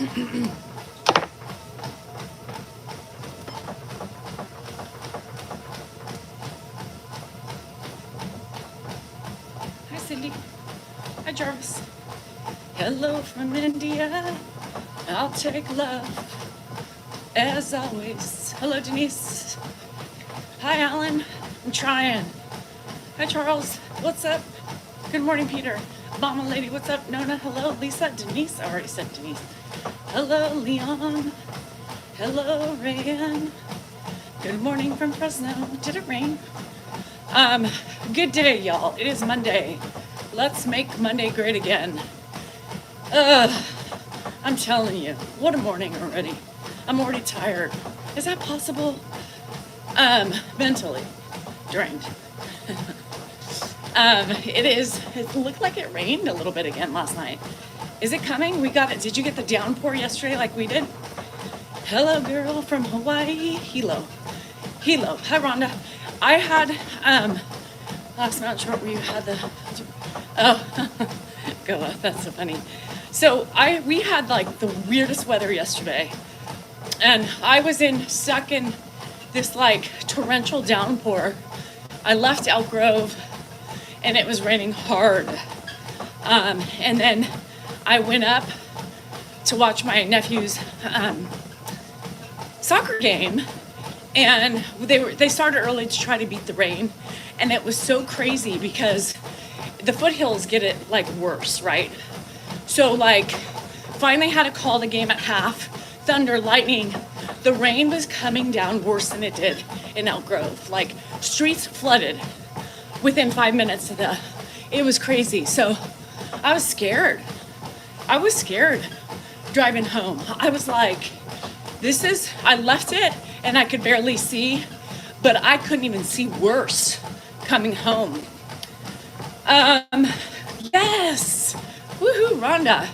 Hi, Cindy. Hi, Jarvis. Hello from India. I'll take love, as always. Hello, Denise. Hi, Alan. I'm trying. Hi, Charles. What's up? Good morning, Peter. Mama lady, what's up? Nona, hello. Lisa, Denise. I already said Denise. Hello, Leon. Hello, Rayan. Good morning from Fresno. Did it rain? Good day, y'all. It is Monday. Let's make Monday great again. I'm telling you, what a morning already. I'm already tired. Is that possible? Mentally drained. It looked like it rained a little bit again last night. Is it coming? We got it. Did you get the downpour yesterday like we did? Hello, girl from Hawaii. Hilo. Hi, Rhonda. I had, last night short where you had the, oh, go, that's so funny. So we had like the weirdest weather yesterday, and I was stuck in this like torrential downpour. I left Elk Grove, and it was raining hard. And then I went up to watch my nephew's soccer game, and they started early to try to beat the rain, and it was so crazy because the foothills get it like worse, right? So like finally had to call the game at half. Thunder, lightning, the rain was coming down worse than it did in Elk Grove. Like streets flooded within 5 minutes it was crazy. So I was scared driving home. I was like, I left it and I could barely see, but I couldn't even see worse coming home. Yes, woohoo, Rhonda.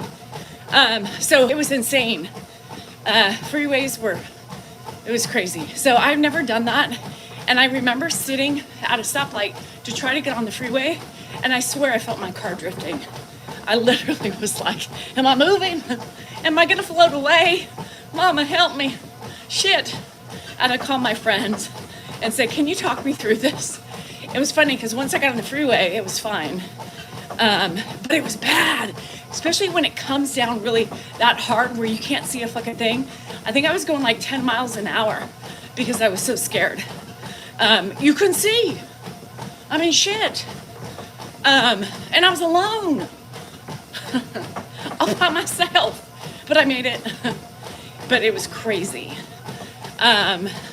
So it was insane. Freeways it was crazy. So I've never done that. And I remember sitting at a stoplight to try to get on the freeway, and I swear I felt my car drifting. I literally was like, am I moving? Am I gonna float away? Mama, help me. Shit. And I called my friends and said, can you talk me through this? It was funny because once I got on the freeway, it was fine. But it was bad, especially when it comes down really that hard where you can't see a fucking thing. I think I was going like 10 miles an hour because I was so scared. You couldn't see. I mean, shit. And I was alone. All by myself. But I made it. But it was crazy.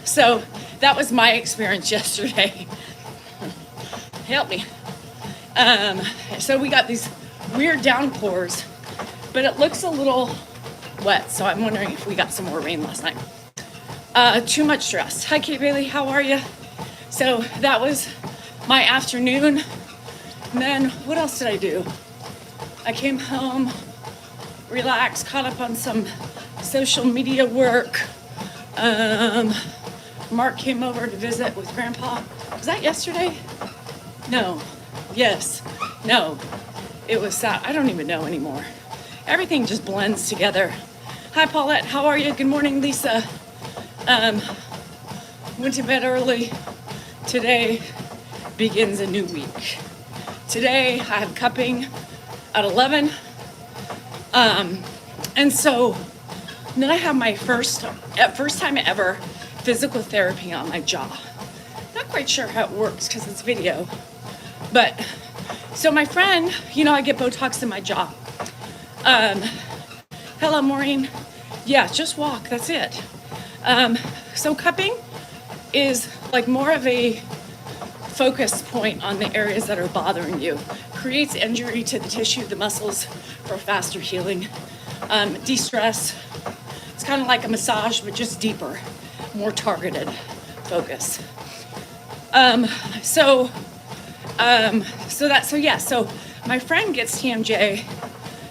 So that was my experience yesterday. Help me. So we got these weird downpours, but it looks a little wet. So I'm wondering if we got some more rain last night. Too much stress. Hi, Kate Bailey. How are you? So that was my afternoon. And then what else did I do? I came home, relaxed, caught up on some social media work. Mark came over to visit with Grandpa. Was that yesterday? No. Yes. No. It was Saturday. I don't even know anymore. Everything just blends together. Hi, Paulette. How are you? Good morning, Lisa. Went to bed early. Today begins a new week. Today I have cupping at 11. And so then I have my first time ever physical therapy on my jaw. Not quite sure how it works because it's video. But so my friend, I get Botox in my jaw. Hello, Maureen. Yeah, just walk. That's it. So cupping is like more of a focus point on the areas that are bothering you. Creates injury to the tissue, the muscles, for faster healing. De-stress. It's kind of like a massage, but just deeper, more targeted focus. So my friend gets TMJ.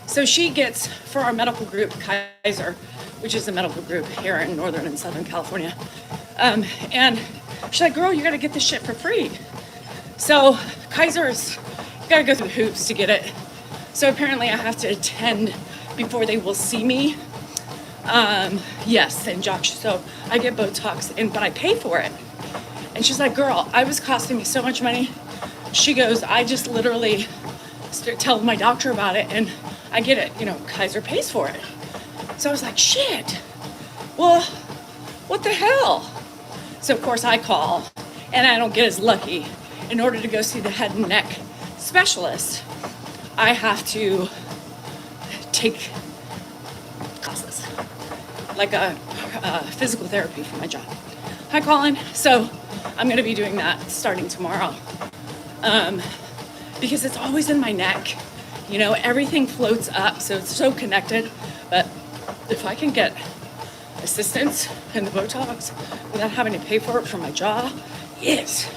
So she gets, for our medical group, Kaiser, which is a medical group here in Northern and Southern California. And she's like, girl, you gotta get this shit for free. So Kaiser's, you gotta go through hoops to get it. So apparently I have to attend before they will see me. Yes, and Josh, so I get Botox, but I pay for it. And she's like, girl, I was costing me so much money. She goes, I just literally tell my doctor about it and I get it, Kaiser pays for it. So I was like, shit, well, what the hell? So of course I call and I don't get as lucky. In order to go see the head and neck specialist, I have to take classes, like a physical therapy for my job. Hi, Colin. So I'm going to be doing that starting tomorrow, because it's always in my neck. Everything floats up, so it's so connected. But if I can get assistance in the Botox without having to pay for it from my jaw, yes.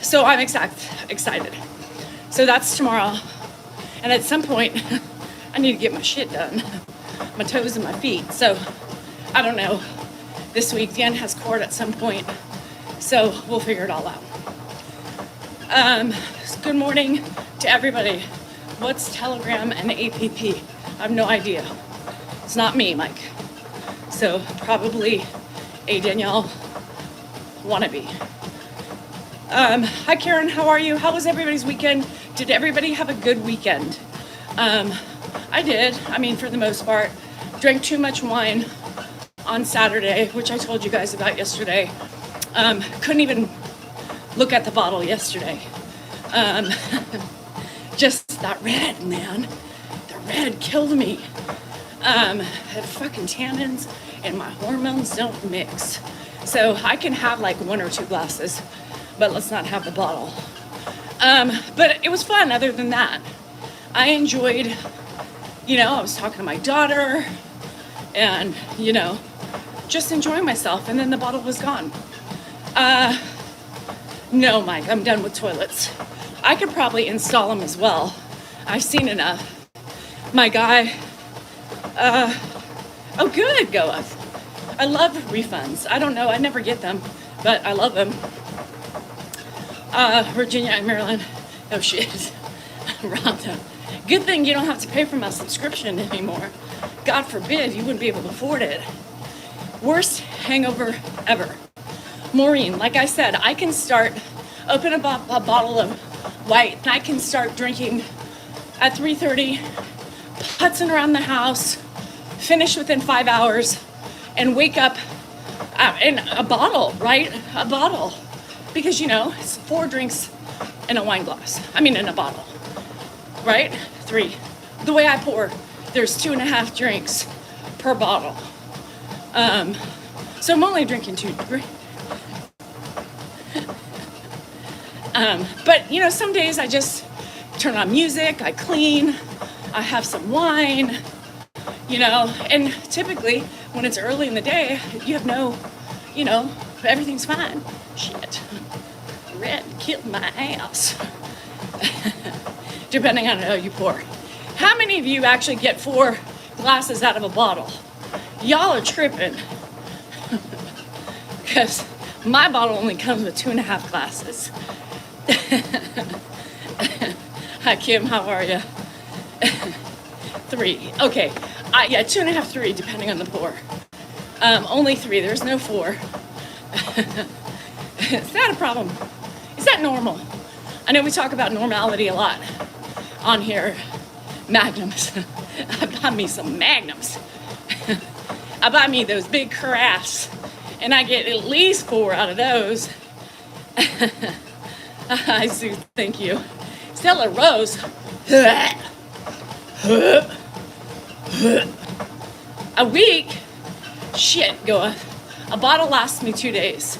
So I'm excited. So that's tomorrow. And at some point, I need to get my shit done. My toes and my feet. So I don't know. This week, Dan has court at some point. So we'll figure it all out. Good morning to everybody. What's Telegram and APP? I have no idea. It's not me, Mike. So probably a Danielle wannabe. Hi, Karen. How are you? How was everybody's weekend? Did everybody have a good weekend? I did. For the most part. Drank too much wine on Saturday, which I told you guys about yesterday. Couldn't even look at the bottle yesterday. Just that red, man. The red killed me. Had fucking tannins and my hormones don't mix. So I can have like 1 or 2 glasses, but let's not have the bottle. But it was fun other than that. I enjoyed, I was talking to my daughter and, just enjoying myself, and then the bottle was gone. No, Mike, I'm done with toilets. I could probably install them as well. I've seen enough. My guy, oh good, Goeth. I love refunds. I don't know, I never get them, but I love them. Virginia and Maryland, oh shit, Rhonda. Good thing you don't have to pay for my subscription anymore. God forbid, you wouldn't be able to afford it. Worst hangover ever. Maureen, like I said, I can open a bottle of white, and I can start drinking at 3:30, putzing around the house, finish within 5 hours, and wake up in a bottle, right? A bottle. Because, it's 4 drinks in a wine glass. In a bottle, right? 3. The way I pour, there's 2.5 drinks per bottle. So I'm only drinking 2. But, some days I just turn on music, I clean, I have some wine, and typically when it's early in the day, you have no, everything's fine. Shit. Red killed my ass. Depending on how you pour. How many of you actually get 4 glasses out of a bottle? Y'all are tripping. Because my bottle only comes with 2.5 glasses. Hi, Kim. How are you? 3. Okay. 2.5, 3, depending on the pour. Only 3. There's no 4. Is that a problem? Is that normal? I know we talk about normality a lot on here. Magnums. I bought me some Magnums. I buy me those big carafes, and I get at least 4 out of those. Hi, Sue. Thank you. Stella Rose. A week? Shit, a bottle lasts me 2 days.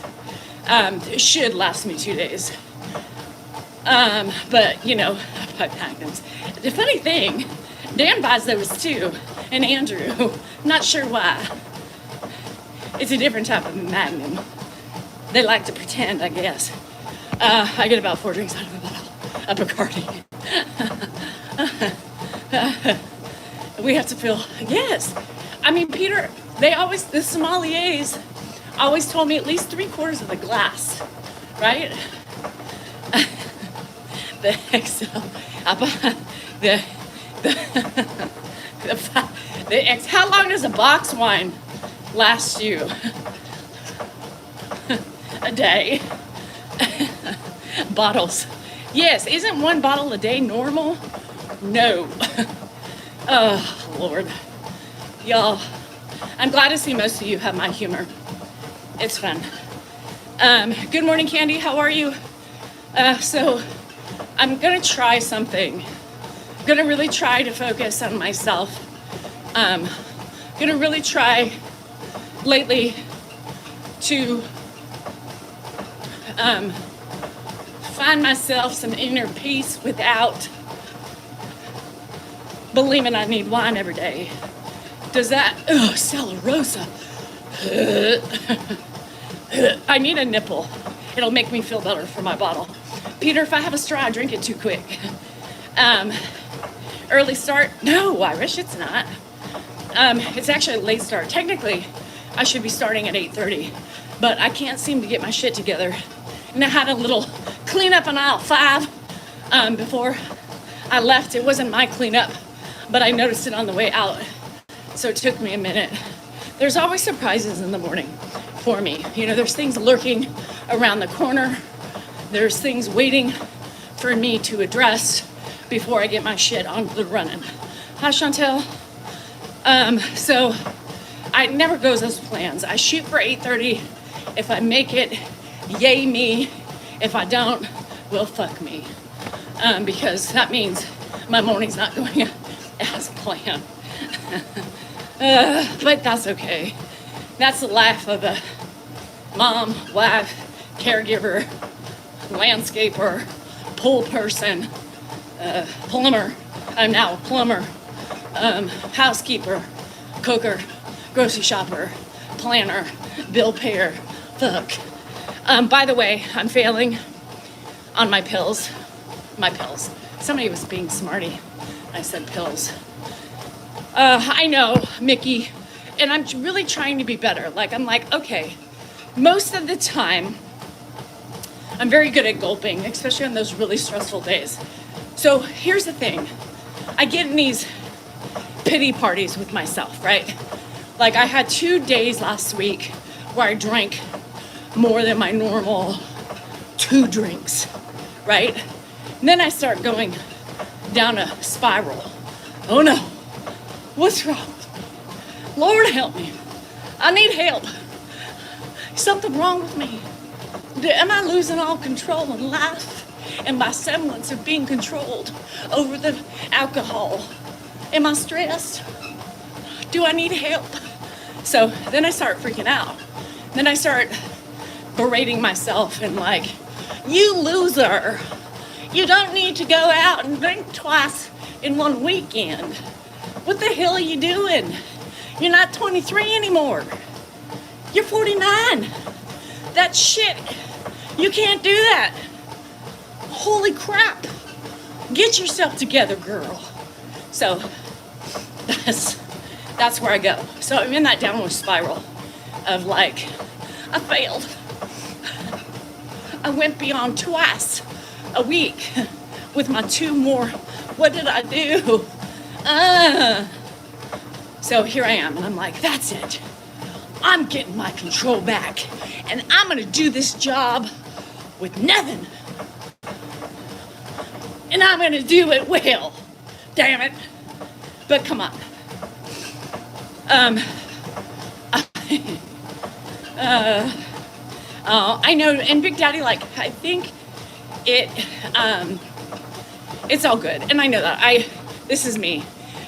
It should last me 2 days. But, I buy Magnums. The funny thing, Dan buys those too, and Andrew. Not sure why. It's a different type of Magnum. They like to pretend, I guess. I get about 4 drinks out of a bottle of Bacardi. We have to feel, yes. Peter, the sommeliers always told me at least 3/4 of the glass, right? How long does a box wine last you? A day. Bottles. Yes, isn't one bottle a day normal? No. Oh, Lord. Y'all, I'm glad to see most of you have my humor. It's fun. Good morning, Candy. How are you? So I'm gonna try something. I'm gonna really try to focus on myself. Gonna really try lately to find myself some inner peace without believing I need wine every day. Does that, Stella Rosa. I need a nipple. It'll make me feel better for my bottle. Peter, if I have a straw, I drink it too quick. Early start? No, Irish, it's not. It's actually a late start. Technically, I should be starting at 8:30, but I can't seem to get my shit together. And I had a little cleanup on aisle 5 before I left. It wasn't my cleanup, but I noticed it on the way out. So it took me a minute. There's always surprises in the morning for me. You know, there's things lurking around the corner. There's things waiting for me to address before I get my shit on the running. Hi, Chantel. So it never goes as plans. I shoot for 8:30. If I make it, yay me. If I don't, well, fuck me. Because that means my morning's not going as planned. But that's okay. That's the life of a mom, wife, caregiver, landscaper, pool person, plumber. I'm now a plumber, housekeeper, cooker, grocery shopper, planner, bill payer. Fuck. By the way, I'm failing on my pills. My pills. Somebody was being smarty. I said pills. I know, Mickey, and I'm really trying to be better. I'm like, okay, most of the time, I'm very good at gulping, especially on those really stressful days. So here's the thing. I get in these pity parties with myself, right? Like I had 2 days last week where I drank more than my normal 2 drinks, right? And then I start going down a spiral. Oh no, what's wrong? Lord help me. I need help. Something wrong with me. Am I losing all control in life and my semblance of being controlled over the alcohol? Am I stressed? Do I need help? So then I start freaking out. Then I start berating myself and like, you loser. You don't need to go out and drink twice in one weekend. What the hell are you doing? You're not 23 anymore. You're 49. That shit, you can't do that. Holy crap. Get yourself together, girl. So that's where I go. So I'm in that downward spiral of like, I failed. I went beyond twice a week with my 2 more. What did I do? So here I am, and I'm like, that's it. I'm getting my control back, and I'm gonna do this job with nothing. And I'm gonna do it well. Damn it. But come on. I know, and Big Daddy, like, I think it's all good, and I know that. This is me.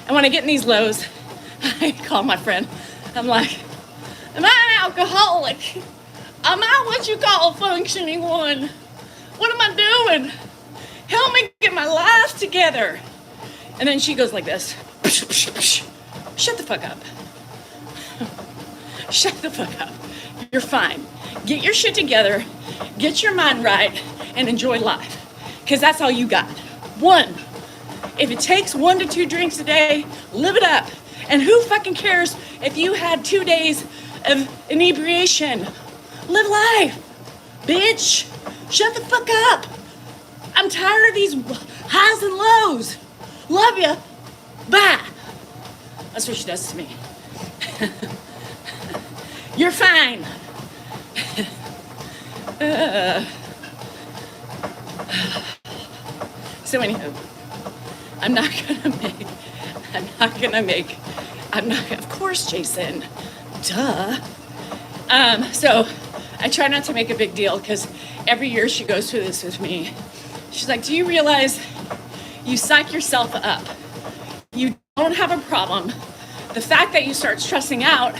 And when I get in these lows, I call my friend. I'm like, am I an alcoholic? Am I what you call a functioning one? What am I doing? Help me get my life together. And then she goes like this. Shut the fuck up. Shut the fuck up. You're fine. Get your shit together, get your mind right, and enjoy life. Because that's all you got. 1. If it takes 1 to 2 drinks a day, live it up. And who fucking cares if you had 2 days of inebriation? Live life, bitch. Shut the fuck up. I'm tired of these highs and lows. Love ya. Bye. That's what she does to me. You're fine. So anywho, of course, Jason, duh. So I try not to make a big deal because every year she goes through this with me. She's like, do you realize you psych yourself up? You don't have a problem. The fact that you start stressing out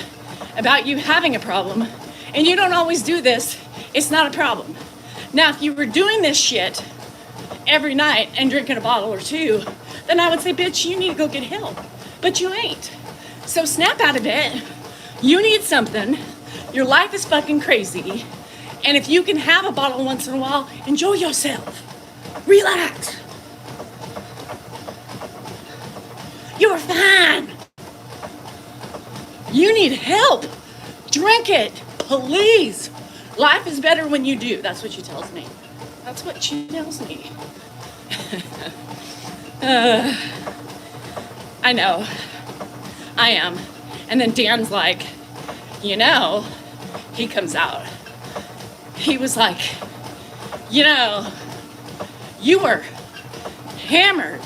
about you having a problem, and you don't always do this, it's not a problem. Now, if you were doing this shit every night and drinking a bottle or two, then I would say, bitch, you need to go get help. But you ain't. So snap out of it. You need something. Your life is fucking crazy. And if you can have a bottle once in a while, enjoy yourself. Relax. You're fine. You need help. Drink it, please. Life is better when you do. That's what she tells me. That's what she tells me. I know. I am. And then Dan's like, you know, he comes out. He was like, you know, you were hammered.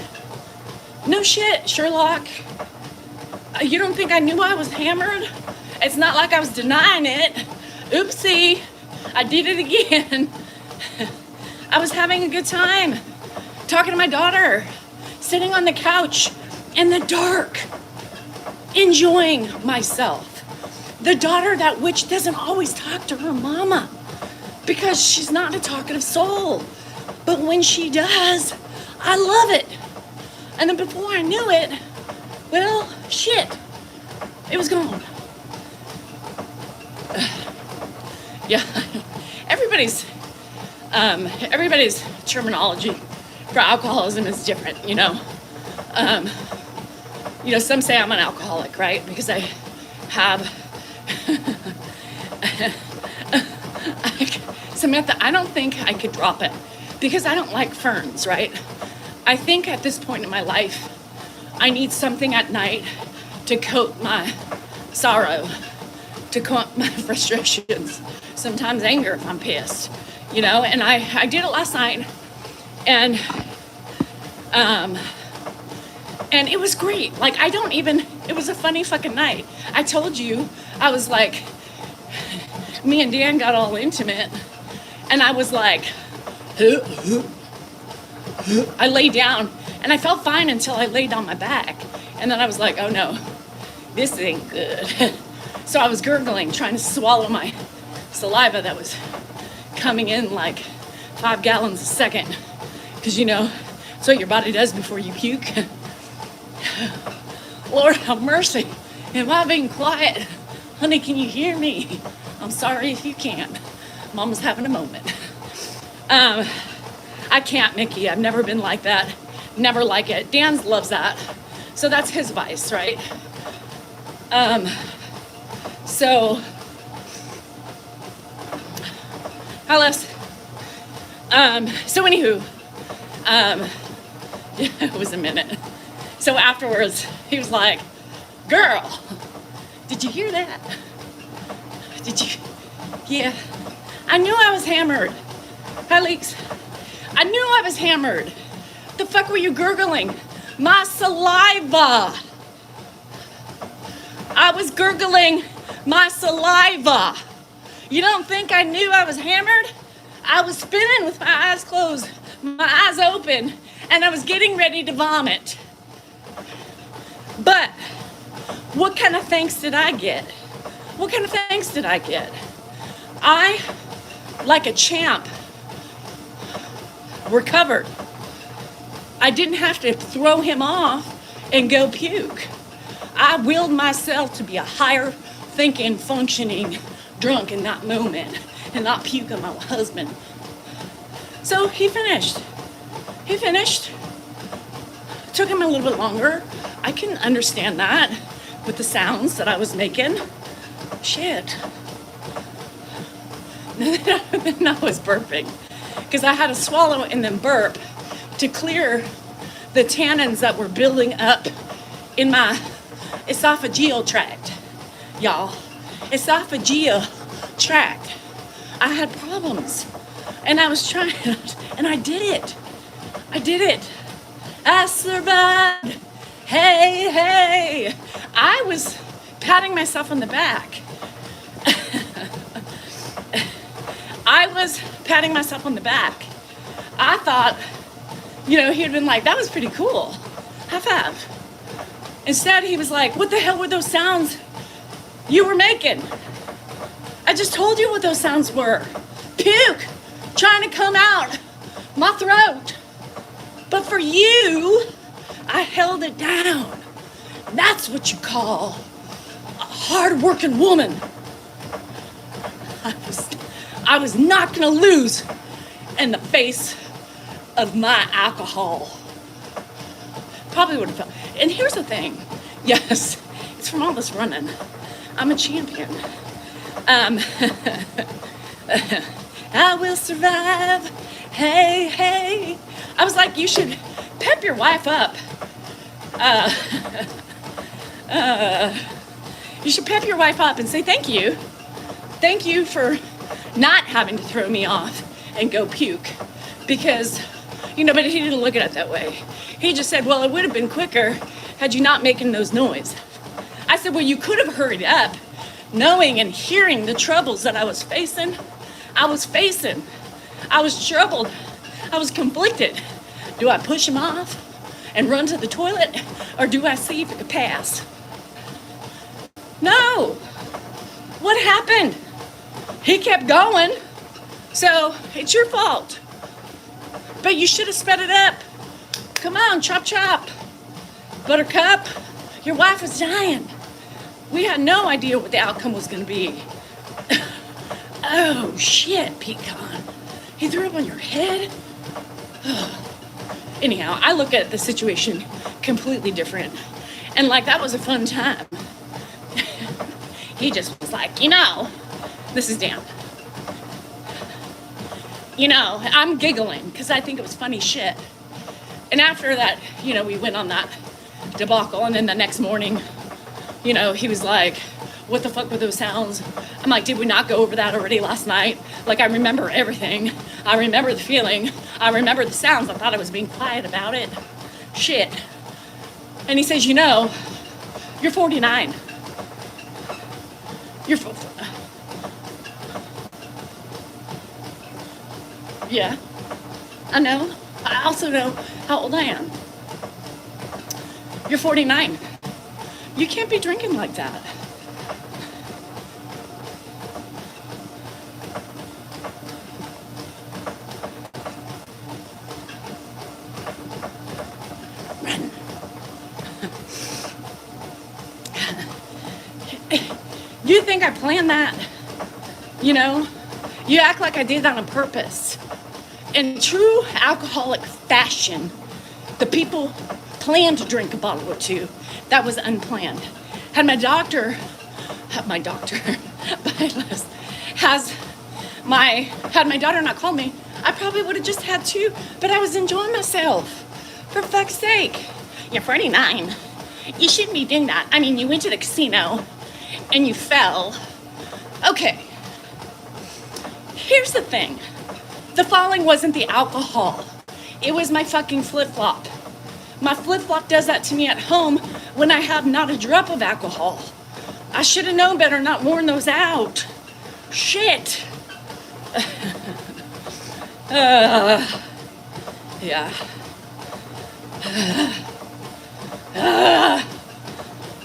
No shit, Sherlock. You don't think I knew I was hammered? It's not like I was denying it. Oopsie, I did it again. I was having a good time, talking to my daughter, sitting on the couch in the dark, enjoying myself. The daughter that which doesn't always talk to her mama because she's not a talkative soul. But when she does, I love it. And then before I knew it, well, shit, it was gone. Yeah, everybody's terminology for alcoholism is different, you know. Some say I'm an alcoholic, right? Because I have Samantha, I don't think I could drop it because I don't like ferns, right? I think at this point in my life, I need something at night to coat my sorrow, to coat my frustrations, sometimes anger if I'm pissed, you know? And I did it last night, and it was great. Like, it was a funny fucking night. I told you, I was like, me and Dan got all intimate, and I was like, I lay down, and I felt fine until I laid on my back. And then I was like, oh no, this ain't good. So I was gurgling, trying to swallow my saliva that was coming in like 5 gallons a second. Because, you know, that's what your body does before you puke. Lord have mercy. Am I being quiet? Honey, can you hear me? I'm sorry if you can't. Mama's having a moment. I can't, Mickey. I've never been like that. Never like it. Dan loves that. So that's his vice, right? So anywho, it was a minute. So afterwards, he was like, girl, did you hear that? Did you? Yeah. I knew I was hammered. Hi, Leaks. I knew I was hammered. The fuck were you gurgling? My saliva. I was gurgling my saliva. You don't think I knew I was hammered? I was spinning with my eyes closed, my eyes open, and I was getting ready to vomit. But what kind of thanks did I get? What kind of thanks did I get? I, like a champ, recovered. I didn't have to throw him off and go puke. I willed myself to be a higher thinking, functioning drunk in that moment and not puke on my husband. So he finished. Took him a little bit longer. I can understand that with the sounds that I was making. Shit. Then I was burping because I had to swallow and then burp to clear the tannins that were building up in my esophageal tract, y'all. Esophageal tract. I had problems. And I was trying, and I did it. I survived. Hey, hey. I was patting myself on the back. I was patting myself on the back. I thought, he'd been like, that was pretty cool. High five. Instead, he was like, what the hell were those sounds you were making? I just told you what those sounds were. Puke trying to come out my throat. But for you, I held it down. That's what you call a hard-working woman. I was not gonna lose in the face of my alcohol. Probably would have felt. And here's the thing. Yes, it's from all this running. I'm a champion. I will survive. Hey, hey. I was like, you should pep your wife up. You should pep your wife up and say thank you. Thank you for not having to throw me off and go puke. Because, but he didn't look at it that way. He just said, well, it would have been quicker had you not making those noise. I said, well, you could have hurried up, knowing and hearing the troubles that I was facing. I was troubled. I was conflicted. Do I push him off and run to the toilet, or do I see if it could pass? No. What happened? He kept going, so it's your fault. But you should have sped it up. Come on, chop, chop. Buttercup, your wife was dying. We had no idea what the outcome was going to be. Oh, shit, Pecan. He threw up on your head? Anyhow, I look at the situation completely different. And that was a fun time. He just was like, this is Dan. I'm giggling because I think it was funny shit. And after that, we went on that debacle. And then the next morning, he was like, what the fuck were those sounds? I'm like, did we not go over that already last night? I remember everything. I remember the feeling. I remember the sounds. I thought I was being quiet about it. Shit. And he says, you're 49. Yeah, I know. I also know how old I am. You're 49. You can't be drinking like that. Run. You think I planned that? You act like I did that on purpose. In true alcoholic fashion, the people planned to drink a bottle or two. That was unplanned. Had my daughter had my daughter not called me, I probably would have just had two, but I was enjoying myself. For fuck's sake. You're 49. You shouldn't be doing that. I mean, you went to the casino and you fell. Okay. Here's the thing. The falling wasn't the alcohol. It was my fucking flip-flop. My flip-flop does that to me at home when I have not a drop of alcohol. I should have known better, not worn those out. Shit. Yeah.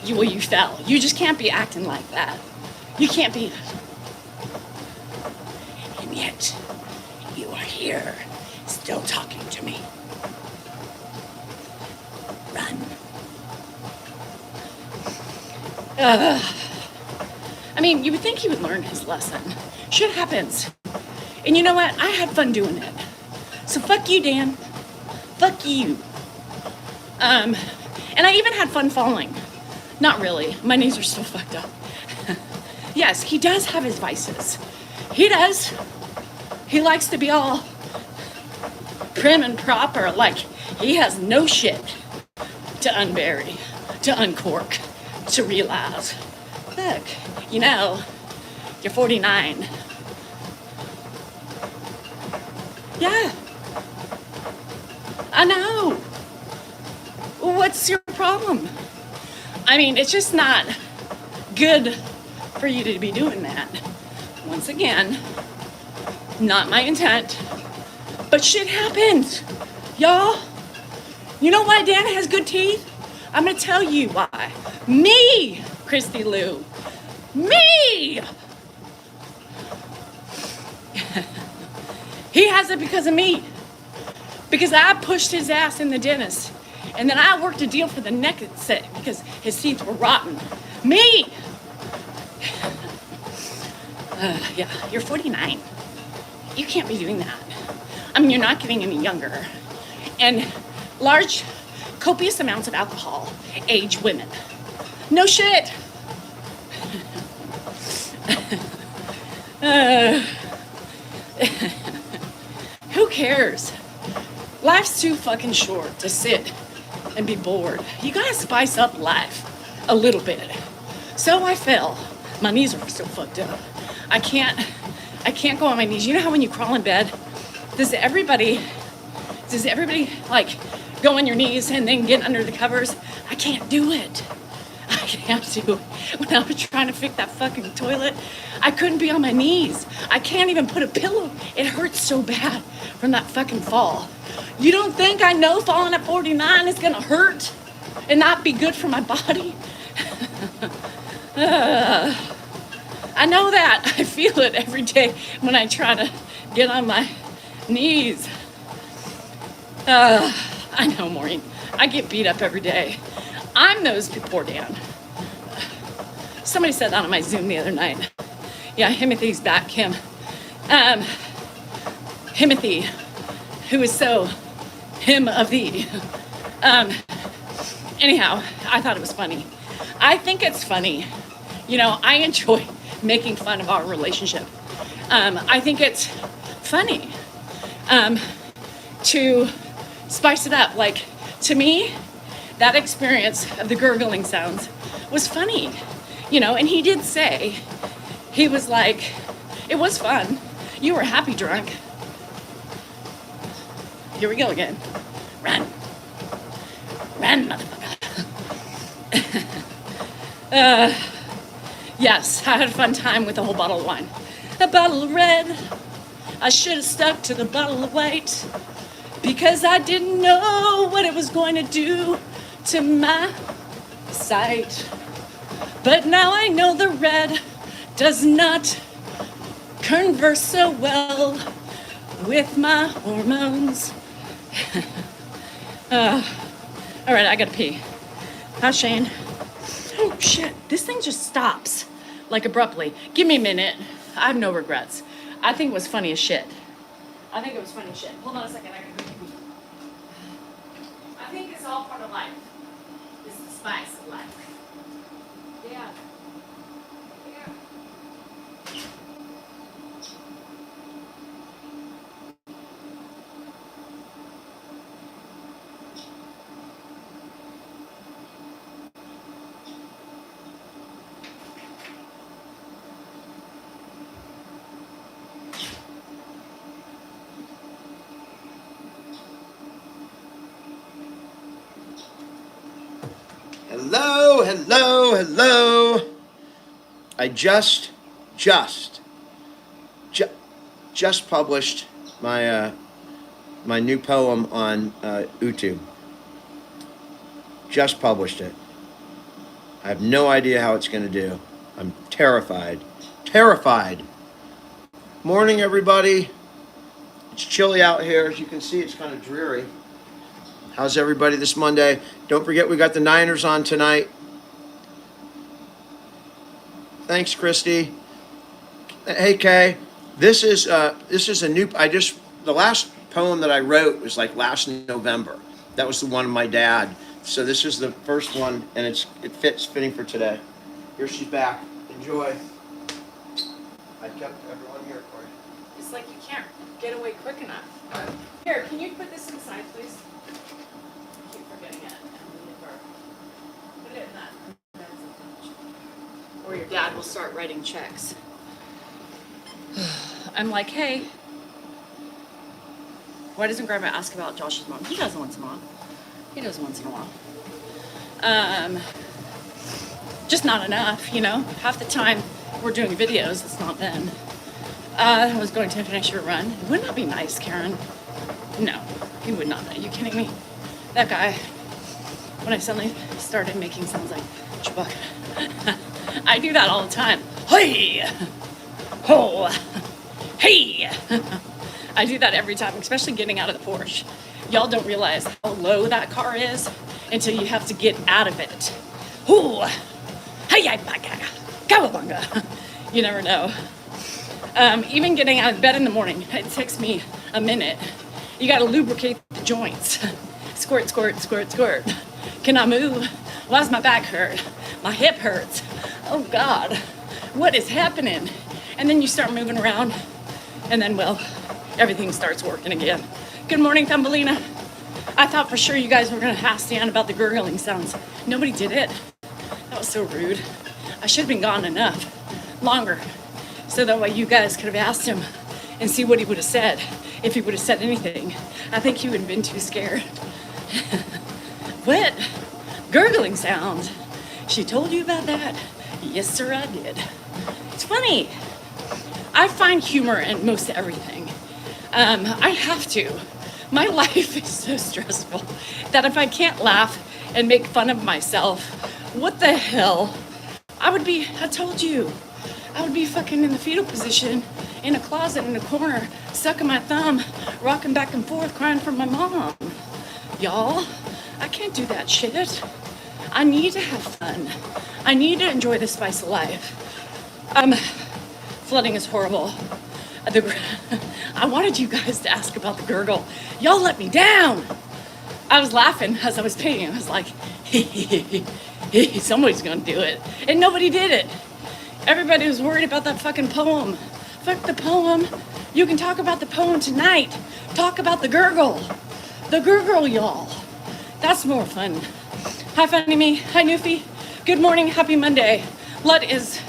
You fell. You just can't be acting like that. You can't be. And yet, you are here, still talking to me. Run. I mean, you would think he would learn his lesson. Shit happens. And you know what? I had fun doing it. So fuck you, Dan. Fuck you. And I even had fun falling. Not really. My knees are still fucked up. Yes, he does have his vices. He does. He likes to be all prim and proper, like he has no shit to unbury, to uncork, to realize, look, you know, you're 49. Yeah, I know. What's your problem? I mean, it's just not good for you to be doing that. Once again, not my intent, but shit happens, y'all. You know why Dana has good teeth? I'm gonna tell you why. Me, Christy Lou. Me! He has it because of me. Because I pushed his ass in the dentist. And then I worked a deal for the next set because his teeth were rotten. Me! Yeah, you're 49. You can't be doing that. I mean, you're not getting any younger. And large, copious amounts of alcohol age women. No shit. Who cares? Life's too fucking short to sit and be bored. You gotta spice up life a little bit. So I fell. My knees are so fucked up. I can't go on my knees. You know how when you crawl in bed, does everybody like go on your knees and then get under the covers? I can't do it. I can't do it. When I was trying to fix that fucking toilet, I couldn't be on my knees. I can't even put a pillow. It hurts so bad from that fucking fall. You don't think I know falling at 49 is gonna hurt and not be good for my body? I know that. I feel it every day when I try to get on my knees. I know, Maureen. I get beat up every day. I'm those poor Dan. Somebody said that on my Zoom the other night. Yeah, Timothy's back, Kim. Timothy, who is so him of thee. Anyhow, I thought it was funny. I think it's funny. You know, I enjoy making fun of our relationship. I think it's funny to spice it up. Like, to me, that experience of the gurgling sounds was funny, you know, and he did say, he was like, it was fun. You were happy drunk. Here we go again. Run. Run, motherfucker. Yes, I had a fun time with a whole bottle of wine. A bottle of red. I should have stuck to the bottle of white because I didn't know what it was going to do to my sight. But now I know the red does not converse so well with my hormones. All right, I gotta pee. Hi, Shane. Oh, shit. This thing just stops, like, abruptly. Give me a minute. I have no regrets. I think it was funny as shit. I think it was funny as shit. Hold on a second. I gotta go pee. I think it's all part of life. It's the spice of life. Yeah. Yeah. Hello, hello, hello. I just published my my new poem on YouTube. Just published it. I have no idea how it's going to do. I'm terrified. Terrified. Morning, everybody. It's chilly out here. As you can see, it's kind of dreary. How's everybody this Monday? Don't forget we got the Niners on tonight. Thanks, Christy. Hey, Kay. This is a new. The last poem that I wrote was like last November. That was the one of my dad. So this is the first one, and it fits fitting for today. Here she's back. Enjoy. I kept everyone here for you. It's like you can't get away quick enough. Here, can you put this inside, please? I keep forgetting it. Put it in that. writing checks. I'm like, hey, why doesn't Grandma ask about Josh's mom? He does once in a while. He does once in a while. Just not enough, you know? Half the time we're doing videos, it's not then. I was going to finish your run. Wouldn't that be nice, Karen? No, he would not. Are you kidding me? That guy, when I suddenly started making sounds like Chewbacca, I do that all the time. Hey! Ho! Hey! I do that every time, especially getting out of the Porsche. Y'all don't realize how low that car is until you have to get out of it. Ooh! Hey! Cowabunga! You never know. Even getting out of bed in the morning, it takes me a minute. You gotta lubricate the joints. Squirt, squirt, squirt, squirt. Can I move? Why does my back hurt? My hip hurts. Oh God, what is happening? And then you start moving around, and then, well, everything starts working again. Good morning, Thumbelina. I thought for sure you guys were gonna ask Dan about the gurgling sounds. Nobody did it. That was so rude. I should have been gone longer, so that way you guys could have asked him and see what he would have said, if he would have said anything. I think he would have been too scared. What? Gurgling sound. She told you about that? Yes, sir, I did. It's funny. I find humor in most everything. I have to. My life is so stressful that if I can't laugh and make fun of myself, what the hell? I would be fucking in the fetal position in a closet in a corner, sucking my thumb, rocking back and forth, crying for my mom. Y'all, I can't do that shit. I need to have fun. I need to enjoy the spice of life. Flooding is horrible. I wanted you guys to ask about the gurgle. Y'all let me down. I was laughing as I was painting. I was like, somebody's gonna do it. And nobody did it. Everybody was worried about that fucking poem. Fuck the poem. You can talk about the poem tonight. Talk about the gurgle. The gurgle, y'all. That's more fun. Hi, Funny Me. Hi, Newfie. Good morning. Happy Monday. Let's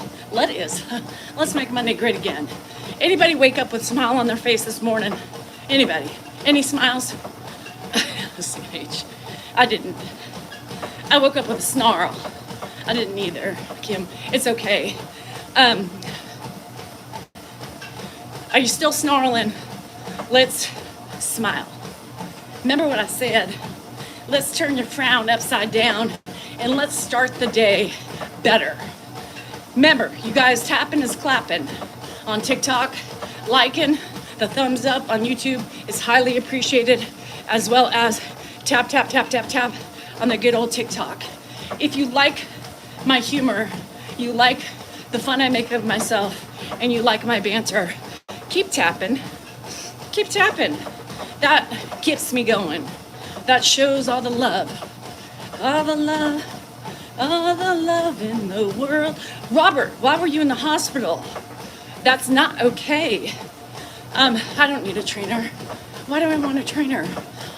make Monday great again. Anybody wake up with a smile on their face this morning? Anybody? Any smiles? CH. I didn't. I woke up with a snarl. I didn't either, Kim. It's okay. Are you still snarling? Let's smile. Remember what I said. Let's turn your frown upside down and let's start the day better. Remember, you guys tapping is clapping on TikTok, liking, the thumbs up on YouTube is highly appreciated, as well as tap, tap, tap, tap, tap on the good old TikTok. If you like my humor, you like the fun I make of myself, and you like my banter, keep tapping. Keep tapping. That keeps me going. That shows all the love. All the love. All the love in the world. Robert, why were you in the hospital? That's not okay. I don't need a trainer. Why do I want a trainer?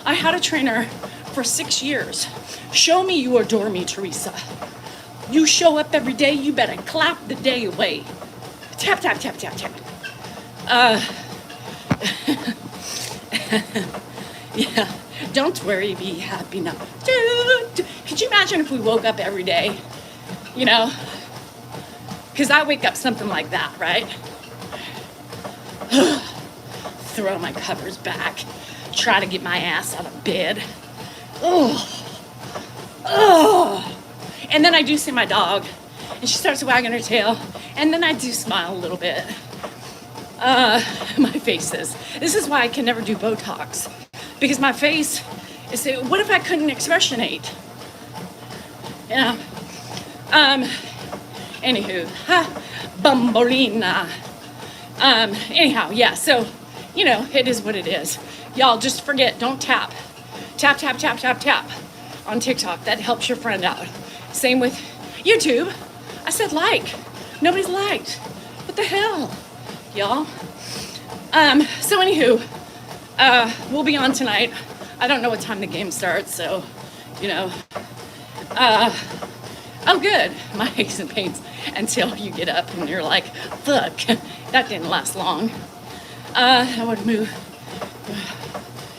I had a trainer for 6 years. Show me you adore me, Teresa. You show up every day, you better clap the day away. Tap, tap, tap, tap, tap. Yeah, don't worry, be happy now. Could you imagine if we woke up every day? You know? Because I wake up something like that, right? Throw my covers back. Try to get my ass out of bed. Oh. And then I do see my dog, and she starts wagging her tail, and then I do smile a little bit. My face is. This is why I can never do Botox, because my face is, what if I couldn't expressionate? Yeah. Anywho, Bumbolina. Anyhow, yeah, so, you know, it is what it is. Y'all just forget, don't tap. Tap, tap, tap, tap, tap on TikTok. That helps your friend out. Same with YouTube. I said like. Nobody's liked. What the hell, y'all? So anywho, we'll be on tonight. I don't know what time the game starts, so, you know. Oh, good. My aches and pains until you get up and you're like, fuck, that didn't last long. I would move.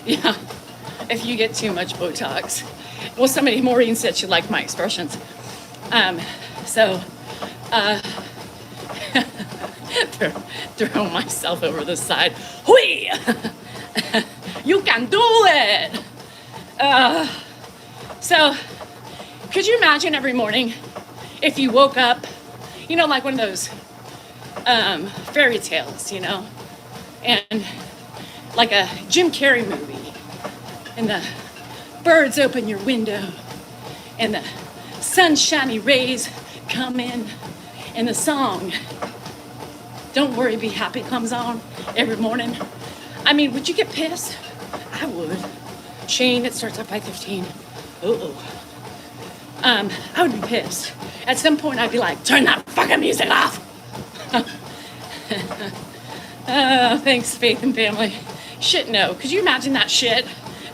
Yeah, if you get too much Botox. Well, Maureen said she liked my expressions. So, throw myself over the side. Hui! You can do it! So, could you imagine every morning if you woke up, you know, like one of those fairy tales, you know, and like a Jim Carrey movie, and the birds open your window, and the sunshiny rays come in, and the song, Don't Worry, Be Happy, comes on every morning. I mean, would you get pissed? I would. Shane, it starts at 5:15. I would be pissed. At some point, I'd be like, turn that fucking music off. Thanks, Faith and Family. Shit, no. Could you imagine that shit?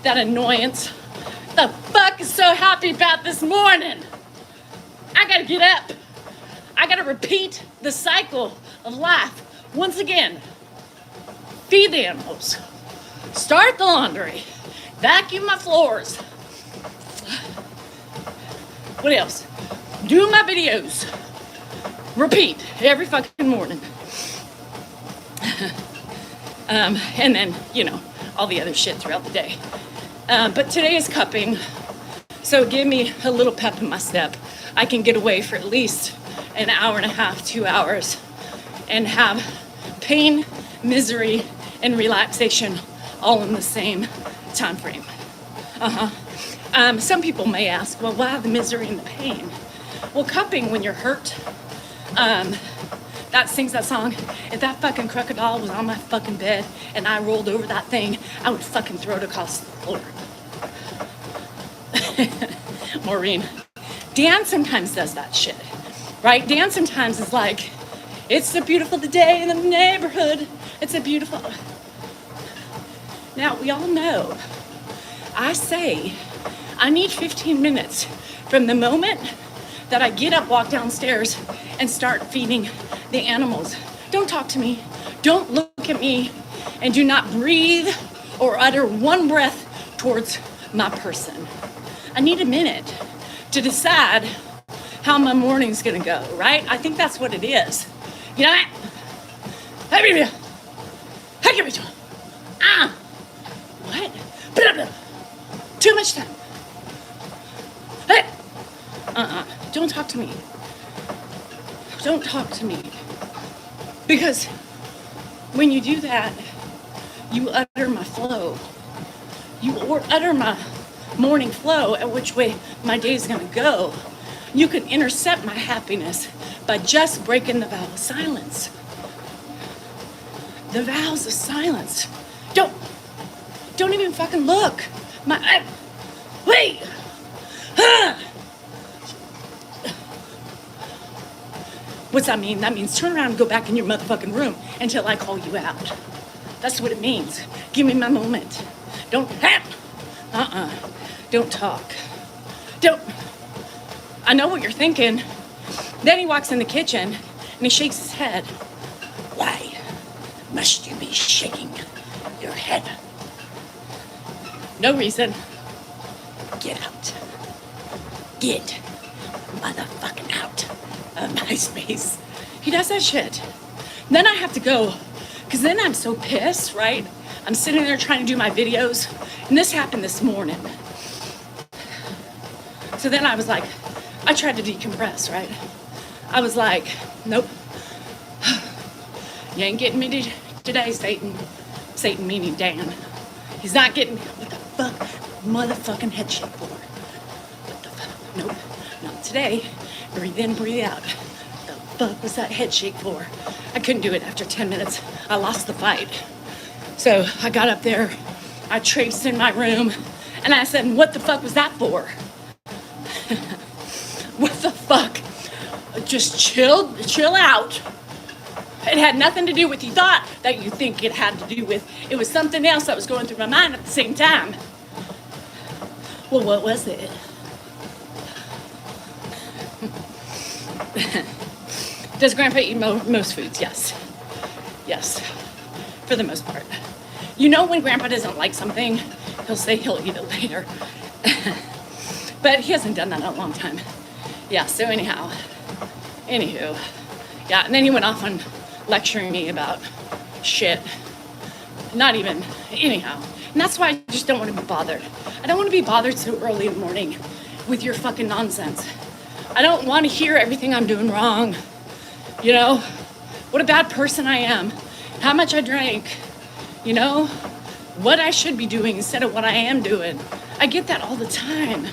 That annoyance? The fuck is so happy about this morning? I gotta get up. I gotta repeat the cycle of life once again. Feed the animals. Start the laundry. Vacuum my floors. What else? Do my videos. Repeat every fucking morning. And then, you know, all the other shit throughout the day. But today is cupping, so give me a little pep in my step. I can get away for at least an hour and a half, 2 hours, and have pain, misery, and relaxation all in the same time frame. Some people may ask, well, why the misery and the pain? Well, cupping when you're hurt, that sings that song. If that fucking crocodile was on my fucking bed and I rolled over that thing, I would fucking throw it across the floor. Maureen. Dan sometimes does that shit, right? Dan sometimes is like, it's a beautiful day in the neighborhood. It's a beautiful... Now, we all know, I say, I need 15 minutes from the moment that I get up, walk downstairs, and start feeding the animals. Don't talk to me. Don't look at me. And do not breathe or utter one breath towards my person. I need a minute to decide how my morning's gonna go, right? I think that's what it is. You know what? What? Too much time. Don't talk to me. Don't talk to me. Because when you do that, you utter my flow. You utter my morning flow, at which way my day's gonna go. You can intercept my happiness by just breaking the vow of silence. The vows of silence. Don't even fucking look. Wait. What's that mean? That means turn around and go back in your motherfucking room until I call you out. That's what it means. Give me my moment. Don't talk. I know what you're thinking. Then he walks in the kitchen and he shakes his head. Why must you be shaking your head? No reason. Get out. Get motherfucking out of my space. He does that shit. Then I have to go, because then I'm so pissed, right? I'm sitting there trying to do my videos, and this happened this morning. So then I was like, I tried to decompress, right? I was like, nope. You ain't getting me today, Satan. Satan meaning Dan. He's not getting me. What the fuck? Motherfucking head shake for? What the fuck? Nope. Not today. Breathe in, breathe out. What the fuck was that head shake for? I couldn't do it after 10 minutes. I lost the fight. So I got up there. I traced in my room. And I said, what the fuck was that for? What the fuck? Just chill out. It had nothing to do with you thought that you think it had to do with. It was something else that was going through my mind at the same time. Well, what was it? Does Grandpa eat most foods? Yes. Yes, for the most part. You know when Grandpa doesn't like something, he'll say he'll eat it later. But he hasn't done that in a long time. Yeah, so anywho. Yeah, and then he went off on lecturing me about shit. Not even, anyhow. And that's why I just don't want to be bothered. I don't want to be bothered so early in the morning with your fucking nonsense. I don't want to hear everything I'm doing wrong. You know, what a bad person I am, how much I drank, you know, what I should be doing instead of what I am doing. I get that all the time.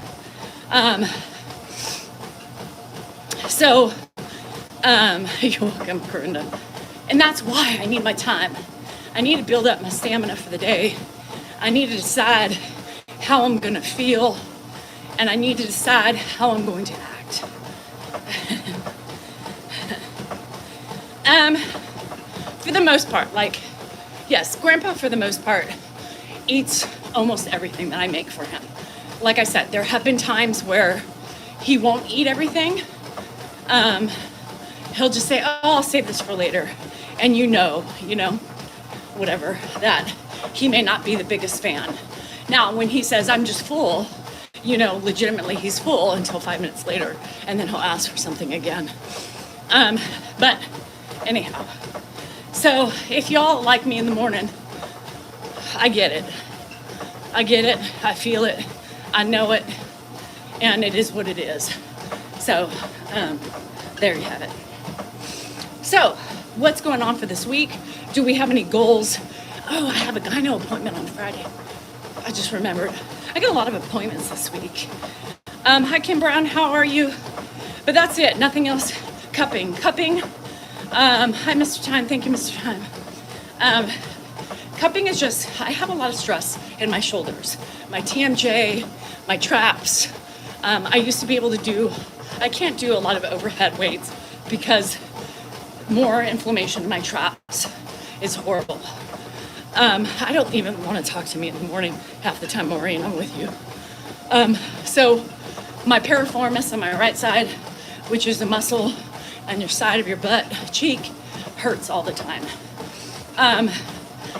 You're welcome, Corinda. And that's why I need my time. I need to build up my stamina for the day. I need to decide how I'm gonna feel, and I need to decide how I'm going to act. For the most part, yes, Grandpa, for the most part, eats almost everything that I make for him. Like I said, there have been times where he won't eat everything. He'll just say, oh, I'll save this for later. And you know, whatever, that he may not be the biggest fan. Now, when he says, I'm just full, legitimately he's full until 5 minutes later, and then he'll ask for something again. But anyhow, so if y'all like me in the morning, I get it. I feel it. I know it. And it is what it is. So, there you have it. So, what's going on for this week? Do we have any goals? Oh, I have a gyno appointment on Friday. I just remembered. I got a lot of appointments this week. Hi, Kim Brown. How are you? But that's it. Nothing else. Cupping. Hi, Mr. Time. Thank you, Mr. Time. Cupping is just, I have a lot of stress in my shoulders. My TMJ, my traps. I used to be able to I can't do a lot of overhead weights because more inflammation in my traps is horrible. I don't even want to talk to me in the morning half the time, Maureen, I'm with you. So my piriformis on my right side, which is the muscle on your side of your butt cheek, hurts all the time.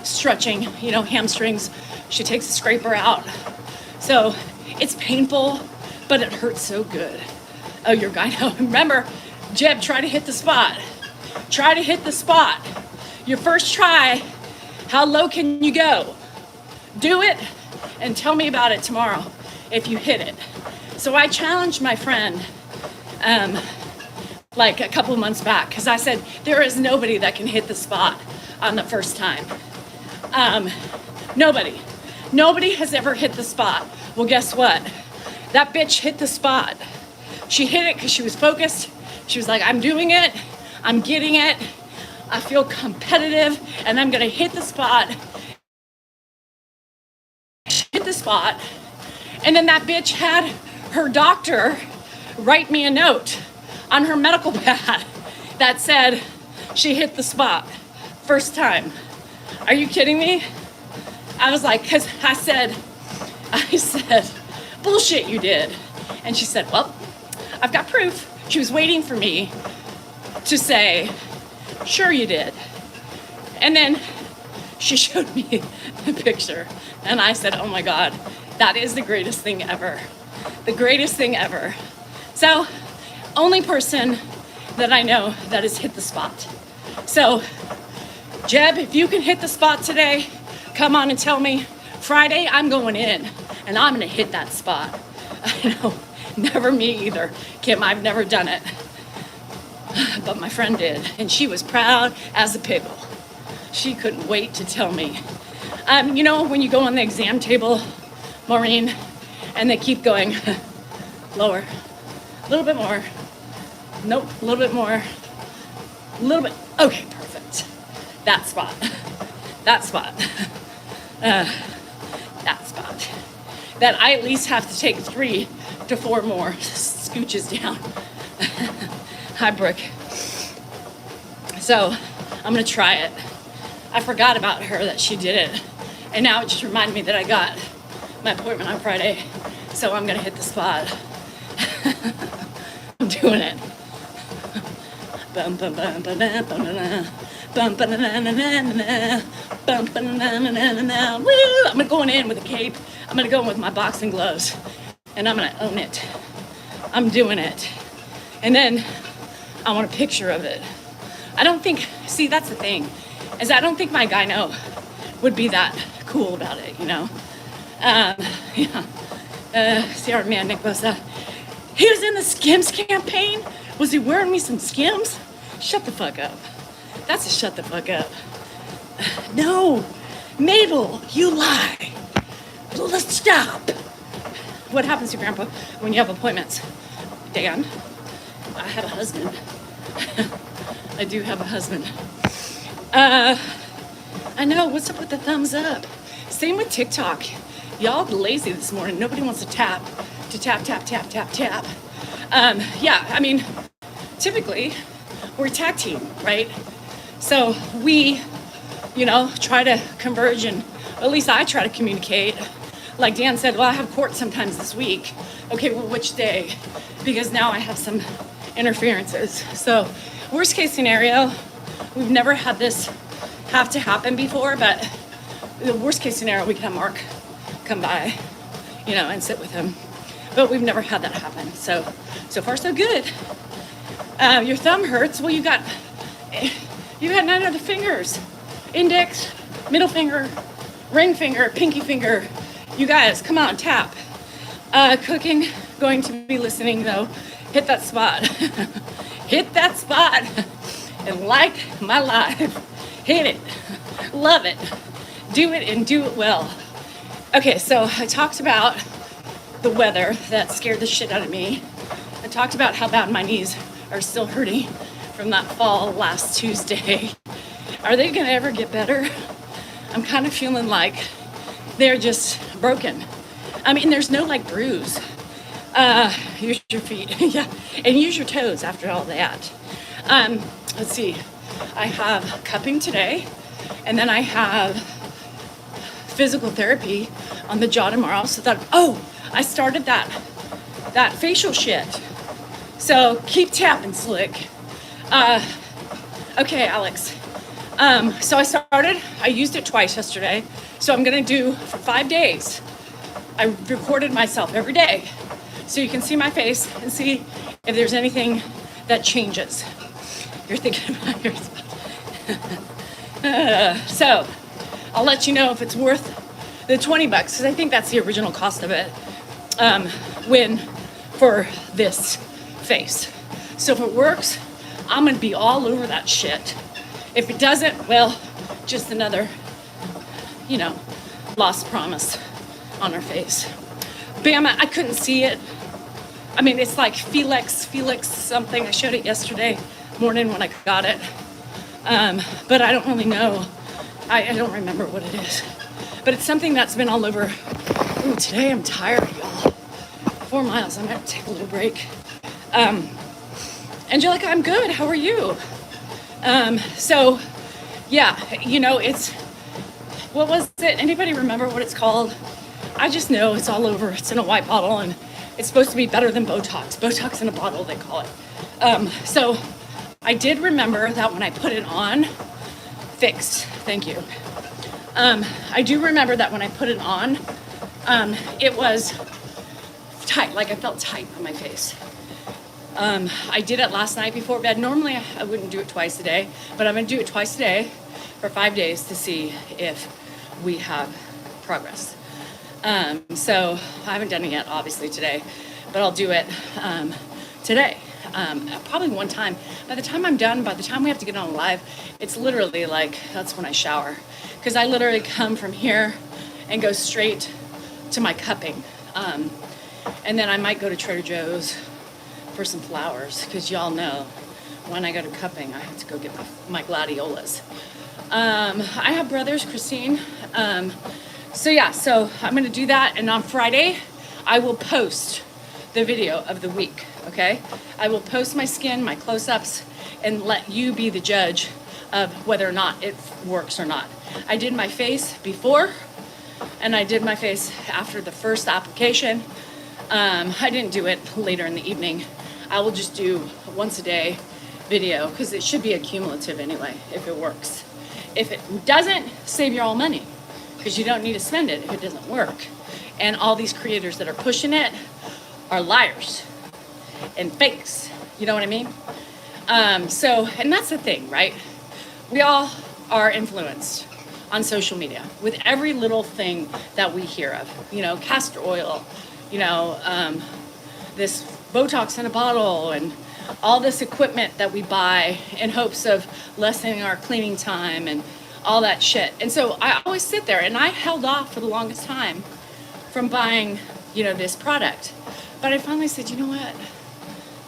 Stretching, hamstrings, she takes the scraper out. So it's painful, but it hurts so good. Oh, your gyno. Remember, Jeb, try to hit the spot. Try to hit the spot. Your first try, how low can you go? Do it and tell me about it tomorrow if you hit it. So I challenged my friend a couple months back because I said, there is nobody that can hit the spot on the first time. Nobody has ever hit the spot. Well, guess what? That bitch hit the spot. She hit it because she was focused. She was like, I'm doing it. I'm getting it. I feel competitive and I'm gonna hit the spot. Hit the spot. And then that bitch had her doctor write me a note on her medical pad that said she hit the spot. First time. Are you kidding me? I was like, because I said, bullshit you did. And she said, well, I've got proof. She was waiting for me to say, sure you did. And then she showed me the picture. And I said, oh my God, that is the greatest thing ever. The greatest thing ever. So, only person that I know that has hit the spot. So, Jeb, if you can hit the spot today, come on and tell me. Friday, I'm going in and I'm gonna hit that spot. I know, never me either. Kim, I've never done it. But my friend did, and she was proud as a pickle. She couldn't wait to tell me. When you go on the exam table, Maureen, and they keep going, lower, a little bit more, nope, a little bit more, a little bit, okay, perfect. That spot. That spot. That I at least have to take 3 to 4 more scooches down. Hi, Brooke. So, I'm gonna try it. I forgot about her that she did it. And now it just reminded me that I got my appointment on Friday. So I'm gonna hit the spot. I'm doing it. Bum, bum, bum, ba, da, bum, da, da. Bum, ba, da, da, da, da, da, da. Bum, ba, da, da, da, da, da, da. Woo! I'm going in with a cape. I'm gonna go in with my boxing gloves, and I'm gonna own it. I'm doing it. And then I want a picture of it. I don't think, see, that's the thing, is I don't think my gyno would be that cool about it, you know? Yeah. See our man, Nick was, he was in the Skims campaign. Was he wearing me some Skims? Shut the fuck up. That's a shut the fuck up. No, Mabel, you lie. Let's stop. What happens to Grandpa when you have appointments? Dan, I have a husband. I do have a husband. I know, what's up with the thumbs up? Same with TikTok. Y'all lazy this morning. Nobody wants to tap, tap, tap, tap, tap. Yeah, I mean, typically, we're a tag team, right? So we, you know, try to converge, and at least I try to communicate. Like Dan said, well, I have court sometimes this week. Okay, well, which day? Because now I have some interferences. So worst case scenario, we've never had this have to happen before, but the worst case scenario, we can have Mark come by, you know, and sit with him. But we've never had that happen. So far so good. Your thumb hurts. Well, you got 9 other fingers. Index, middle finger, ring finger, pinky finger. You guys, come on, tap. Cooking, going to be listening though. Hit that spot. Hit that spot. And like my life. Hit it. Love it. Do it and do it well. Okay, so I talked about the weather that scared the shit out of me. I talked about how bad my knees are still hurting from that fall last Tuesday. Are they gonna ever get better? I'm kind of feeling like they're just broken. I mean, there's no like bruise. Use your feet, yeah, and use your toes after all that. Let's see, I have cupping today, and then I have physical therapy on the jaw tomorrow. So that, oh, I started that facial shit. So keep tapping, Slick. Okay, Alex. So I used it twice yesterday. So I'm gonna do for 5 days. I recorded myself every day. So you can see my face and see if there's anything that changes. You're thinking about yours. So I'll let you know if it's worth the $20, because I think that's the original cost of it, for this face. So if it works, I'm gonna be all over that shit. If it doesn't, well, just another, you know, lost promise on her face. Bama, I couldn't see it. I mean, it's like Felix something. I showed it yesterday morning when I got it. But I don't really know. I don't remember what it is. But it's something that's been all over. Ooh, today I'm tired, y'all. 4 miles, I'm gonna take a little break. Angelica, I'm good, how are you? So, yeah, you know, what was it? Anybody remember what it's called? I just know it's all over. It's in a white bottle, and it's supposed to be better than Botox. Botox in a bottle, they call it. So I did remember that when I put it on, fixed, thank you. I do remember that when I put it on, it was tight, like I felt tight on my face. I did it last night before bed. Normally I wouldn't do it twice a day, but I'm gonna do it twice a day for 5 days to see if we have progress. So I haven't done it yet, obviously today, but I'll do it today. Probably one time. By the time I'm done, by the time we have to get on live, it's literally like, that's when I shower. Because I literally come from here and go straight to my cupping. And then I might go to Trader Joe's for some flowers, because y'all know when I go to cupping, I have to go get my gladiolas. I have brothers, Christine. So yeah, so I'm gonna do that, and on Friday, I will post the video of the week, okay? I will post my skin, my close-ups, and let you be the judge of whether or not it works or not. I did my face before, and I did my face after the first application. I didn't do it later in the evening. I will just do once a day video because it should be a cumulative anyway if it works. If it doesn't, save your all money because you don't need to spend it if it doesn't work. And all these creators that are pushing it are liars and fakes. You know what I mean? And that's the thing, right? We all are influenced on social media with every little thing that we hear of. You know, castor oil, you know, this Botox in a bottle, and all this equipment that we buy in hopes of lessening our cleaning time and all that shit. And so I always sit there, and I held off for the longest time from buying, you know, this product. But I finally said, you know what?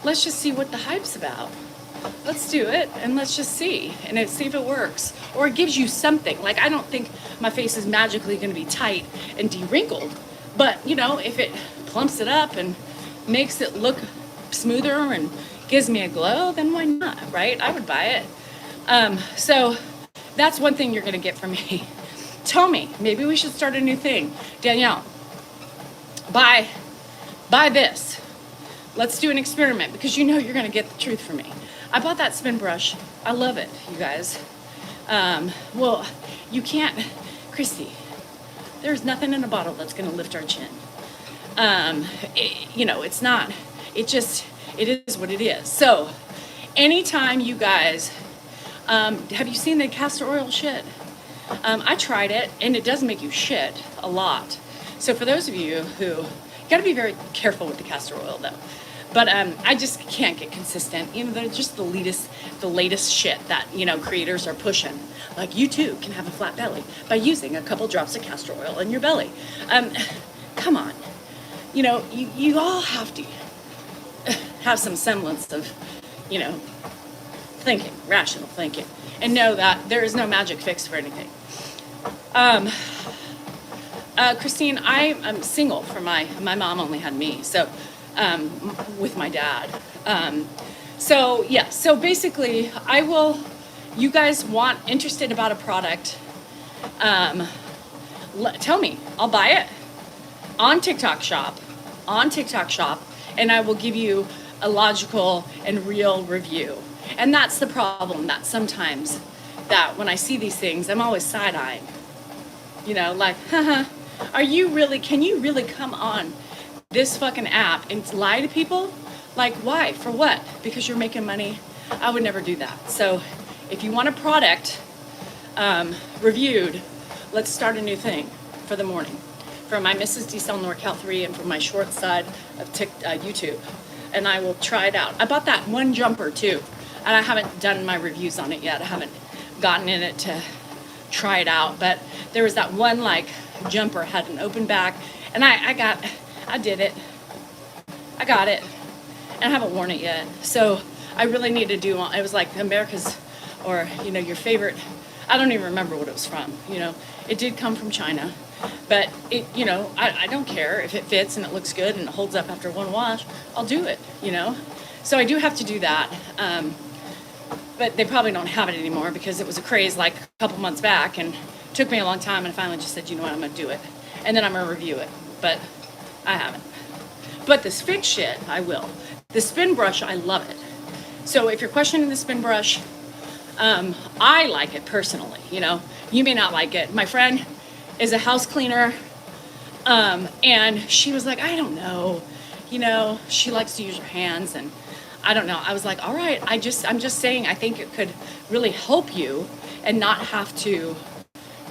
Let's just see what the hype's about. Let's do it and let's just see and see if it works, or it gives you something. Like, I don't think my face is magically going to be tight and de-wrinkled, but you know, if it plumps it up and makes it look smoother and gives me a glow, then why not, right? I would buy it. So that's one thing you're going to get from me. Tell me, maybe we should start a new thing. Danielle, buy this. Let's do an experiment, because you know you're going to get the truth from me. I bought that spin brush. I love it, you guys. Well, you can't, Christy, there's nothing in a bottle that's going to lift our chin. You know, it's not, it is what it is. So anytime you guys, have you seen the castor oil shit? I tried it, and it does make you shit a lot. So for those of you who, you got to be very careful with the castor oil though. But I just can't get consistent. You know, they're just the latest shit that, you know, creators are pushing. Like, you too can have a flat belly by using a couple drops of castor oil in your belly. Come on. You know, you all have to have some semblance of, you know, thinking, rational thinking, and know that there is no magic fix for anything. Christine, I am single for my mom only had me, so with my dad. So yeah, so basically you guys interested about a product, tell me, I'll buy it on TikTok shop, and I will give you a logical and real review. And that's the problem, that sometimes that when I see these things, I'm always side-eyeing, you know, like, haha, can you really come on this fucking app and lie to people? Like, why? For what? Because you're making money? I would never do that. So if you want a product reviewed, let's start a new thing for the morning. For my Mrs. DCell NorCal 3 and for my short side of YouTube. And I will try it out. I bought that one jumper too, and I haven't done my reviews on it yet. I haven't gotten in it to try it out, but there was that one like jumper, had an open back, and I did it. I got it, and I haven't worn it yet. So I really need to do, it was like America's, or, you know, your favorite, I don't even remember what it was from, you know. It did come from China, but it, you know, I don't care if it fits and it looks good and it holds up after one wash, I'll do it, you know. So I do have to do that, but they probably don't have it anymore because it was a craze like a couple months back, and it took me a long time, and I finally just said, you know what, I'm gonna do it, and then I'm gonna review it, but I haven't. But this fix shit, I will. The spin brush, I love it. So if you're questioning the spin brush, I like it personally, you know. You may not like it. My friend is a house cleaner, and she was like, I don't know, you know, she likes to use her hands, and I don't know. I was like, all right, I'm just saying, I think it could really help you and not have to,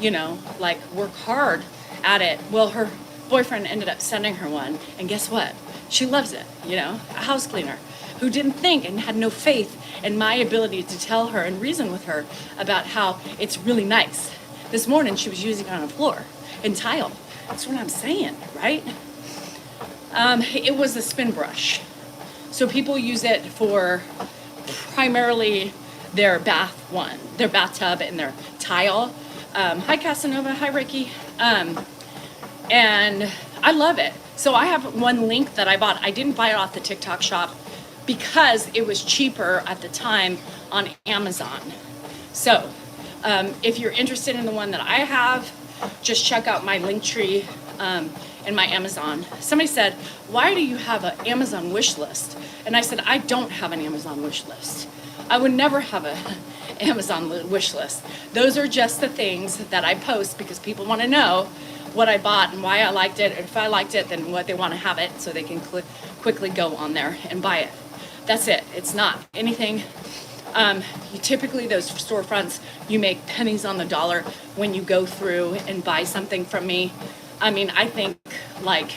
you know, like work hard at it. Well, her boyfriend ended up sending her one, and guess what? She loves it, you know, a house cleaner who didn't think and had no faith in my ability to tell her and reason with her about how it's really nice. This morning she was using it on the floor and tile. That's what I'm saying, right? It was a spin brush. So people use it for primarily their bathtub and their tile. Hi Casanova, hi Ricky. And I love it. So I have one link that I bought. I didn't buy it off the TikTok shop because it was cheaper at the time on Amazon. So if you're interested in the one that I have, just check out my link tree in my Amazon. Somebody said, why do you have an Amazon wish list? And I said, I don't have an Amazon wish list. I would never have an Amazon wish list. Those are just the things that I post because people want to know what I bought and why I liked it. And if I liked it, then what they want to have it so they can quickly go on there and buy it. That's it. It's not anything. You typically, those storefronts, you make pennies on the dollar when you go through and buy something from me. I mean, I think like,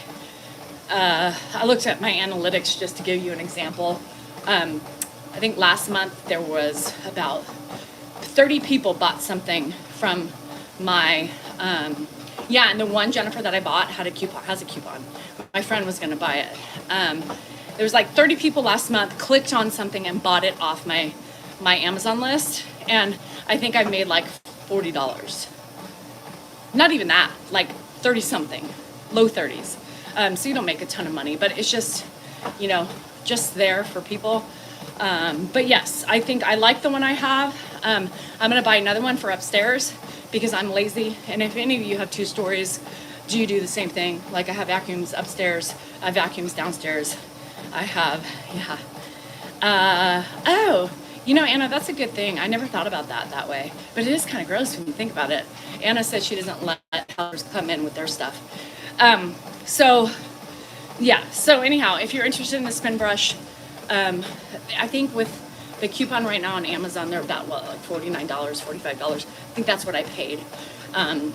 I looked at my analytics just to give you an example. I think last month there was about 30 people bought something from my, and the one Jennifer that I bought has a coupon. My friend was going to buy it. There was like 30 people last month clicked on something and bought it off my Amazon list, and I think I made like $40. Not even that, like 30 something, low 30s. So you don't make a ton of money, but it's just, just there for people. But yes, I think I like the one I have. I'm gonna buy another one for upstairs because I'm lazy. And if any of you have 2 stories, do you do the same thing? Like I have vacuums upstairs, I have vacuums downstairs. I have, Anna, that's a good thing. I never thought about that way, but it is kind of gross when you think about it. Anna said she doesn't let helpers come in with their stuff. So anyhow, if you're interested in the spin brush, I think with the coupon right now on Amazon, they're about like $49, $45. I think that's what I paid.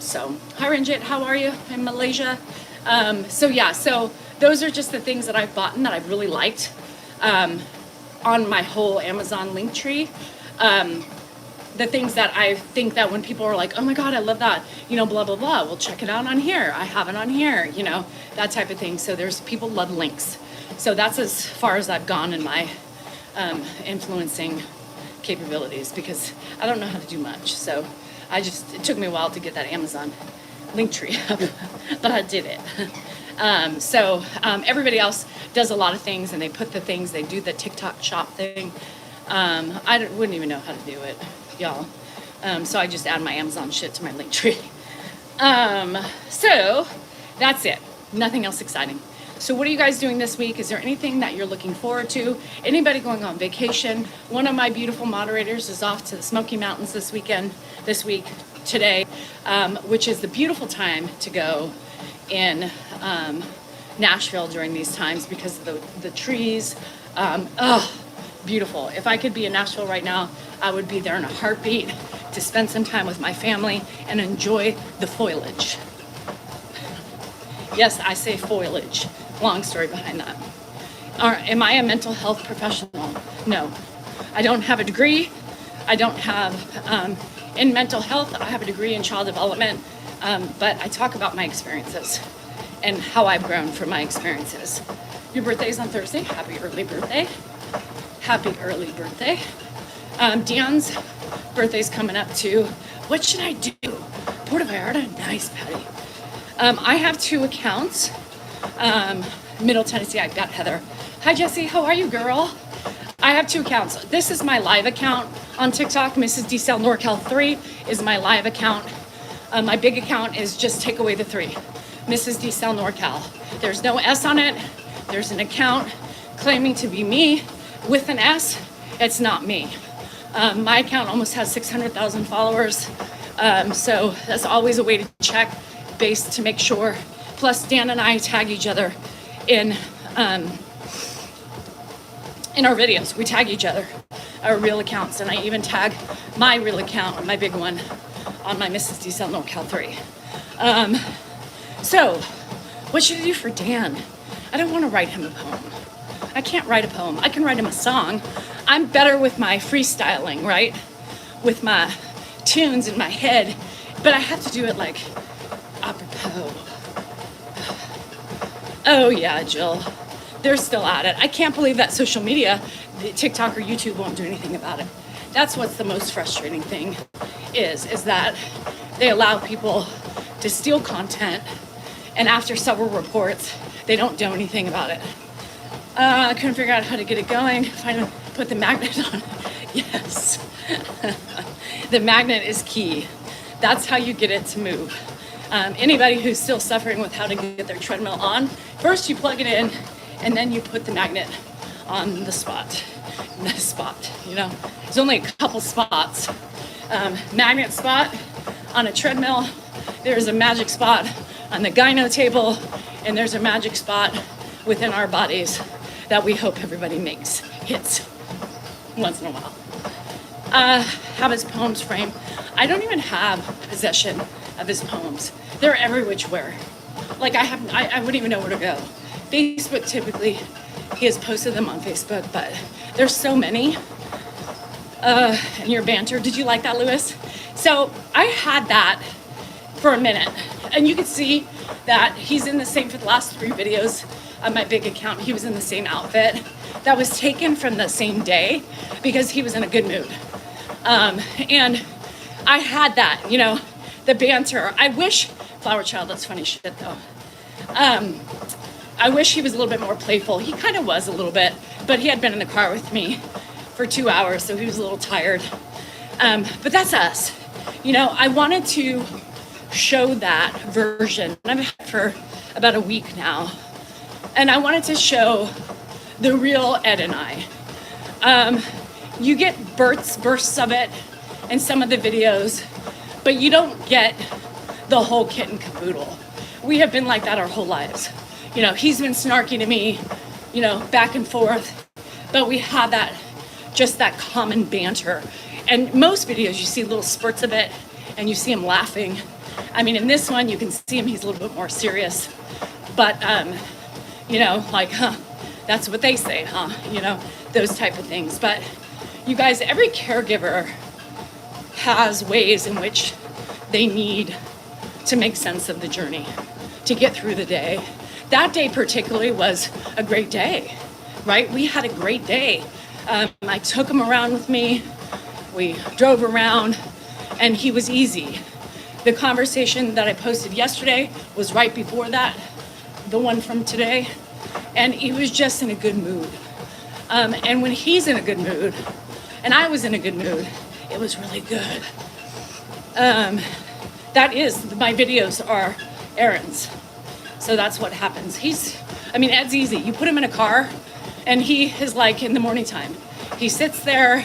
So hi Ranjit, how are you in Malaysia? So those are just the things that I've bought and that I've really liked on my whole Amazon link tree. The things that I think that when people are like, oh my God, I love that, blah, blah, blah, we'll check it out on here. I have it on here, that type of thing. So people love links. So that's as far as I've gone in my influencing capabilities because I don't know how to do much. So it took me a while to get that Amazon link tree up, but I did it. Everybody else does a lot of things and they do the TikTok shop thing. I wouldn't even know how to do it, y'all. So I just add my Amazon shit to my link tree. So that's it. Nothing else exciting. So what are you guys doing this week? Is there anything that you're looking forward to? Anybody going on vacation? One of my beautiful moderators is off to the Smoky Mountains this week, today, which is the beautiful time to go in Nashville during these times because of the trees. Beautiful. If I could be in Nashville right now, I would be there in a heartbeat to spend some time with my family and enjoy the foliage. Yes, I say foliage. Long story behind that. Am I a mental health professional? No. I don't have a degree. I don't have in mental health. I have a degree in child development, but I talk about my experiences and how I've grown from my experiences. Your birthday's on Thursday. Happy early birthday. Happy early birthday. Dion's birthday's coming up too. What should I do? Puerto Vallarta? Nice, Patty. I have 2 accounts. Middle Tennessee, I've got Heather. Hi, Jessie. How are you, girl? I have 2 accounts. This is my live account on TikTok. Mrs. DCL NorCal 3 is my live account. My big account is just take away the 3. Mrs. DCL NorCal. There's no S on it. There's an account claiming to be me with an S. It's not me. My account almost has 600,000 followers. So that's always a way to check base to make sure. Plus Dan and I tag each other in our videos. We tag each other, our real accounts, and I even tag my real account, my big one, on my Mrs. DCL NorCal 3. So what should I do for Dan? I don't want to write him a poem. I can't write a poem. I can write him a song. I'm better with my freestyling, right? With my tunes in my head, but I have to do it like apropos. Oh yeah, Jill. They're still at it. I can't believe that social media, TikTok or YouTube won't do anything about it. That's what's the most frustrating thing is that they allow people to steal content and after several reports, they don't do anything about it. I couldn't figure out how to get it going. Finally put the magnet on. Yes. The magnet is key. That's how you get it to move. Anybody who's still suffering with how to get their treadmill on, first you plug it in and then you put the magnet on the spot. There's only a couple spots. Magnet spot on a treadmill, there's a magic spot on the gyno table, and there's a magic spot within our bodies that we hope everybody hits once in a while. Have his poems framed. I don't even have possession of his poems. They're every which where. Like I wouldn't even know where to go. Facebook, typically, he has posted them on Facebook, but there's so many. And your banter, did you like that, Lewis? So I had that for a minute, and you could see that he's in the same, for the last 3 videos on my big account, he was in the same outfit that was taken from the same day because he was in a good mood. And I had that, the banter. I wish, Flower Child, that's funny shit though. I wish he was a little bit more playful. He kind of was a little bit, but he had been in the car with me for 2 hours, so he was a little tired. But that's us. I wanted to show that version. I've had it for about a week now. And I wanted to show the real Ed and I. You get bursts of it in some of the videos, but you don't get the whole kit and caboodle. We have been like that our whole lives. He's been snarky to me, back and forth, but we have just that common banter. And most videos, you see little spurts of it, and you see him laughing. I mean, in this one, you can see him, he's a little bit more serious. But, that's what they say, those type of things. But you guys, every caregiver has ways in which they need to make sense of the journey, to get through the day. That day particularly was a great day, right? We had a great day. I took him around with me. We drove around, and he was easy. The conversation that I posted yesterday was right before that, the one from today, and he was just in a good mood. And when he's in a good mood, and I was in a good mood, it was really good. My videos are errands. So that's what happens. Ed's easy. You put him in a car, and he is like in the morning time. He sits there,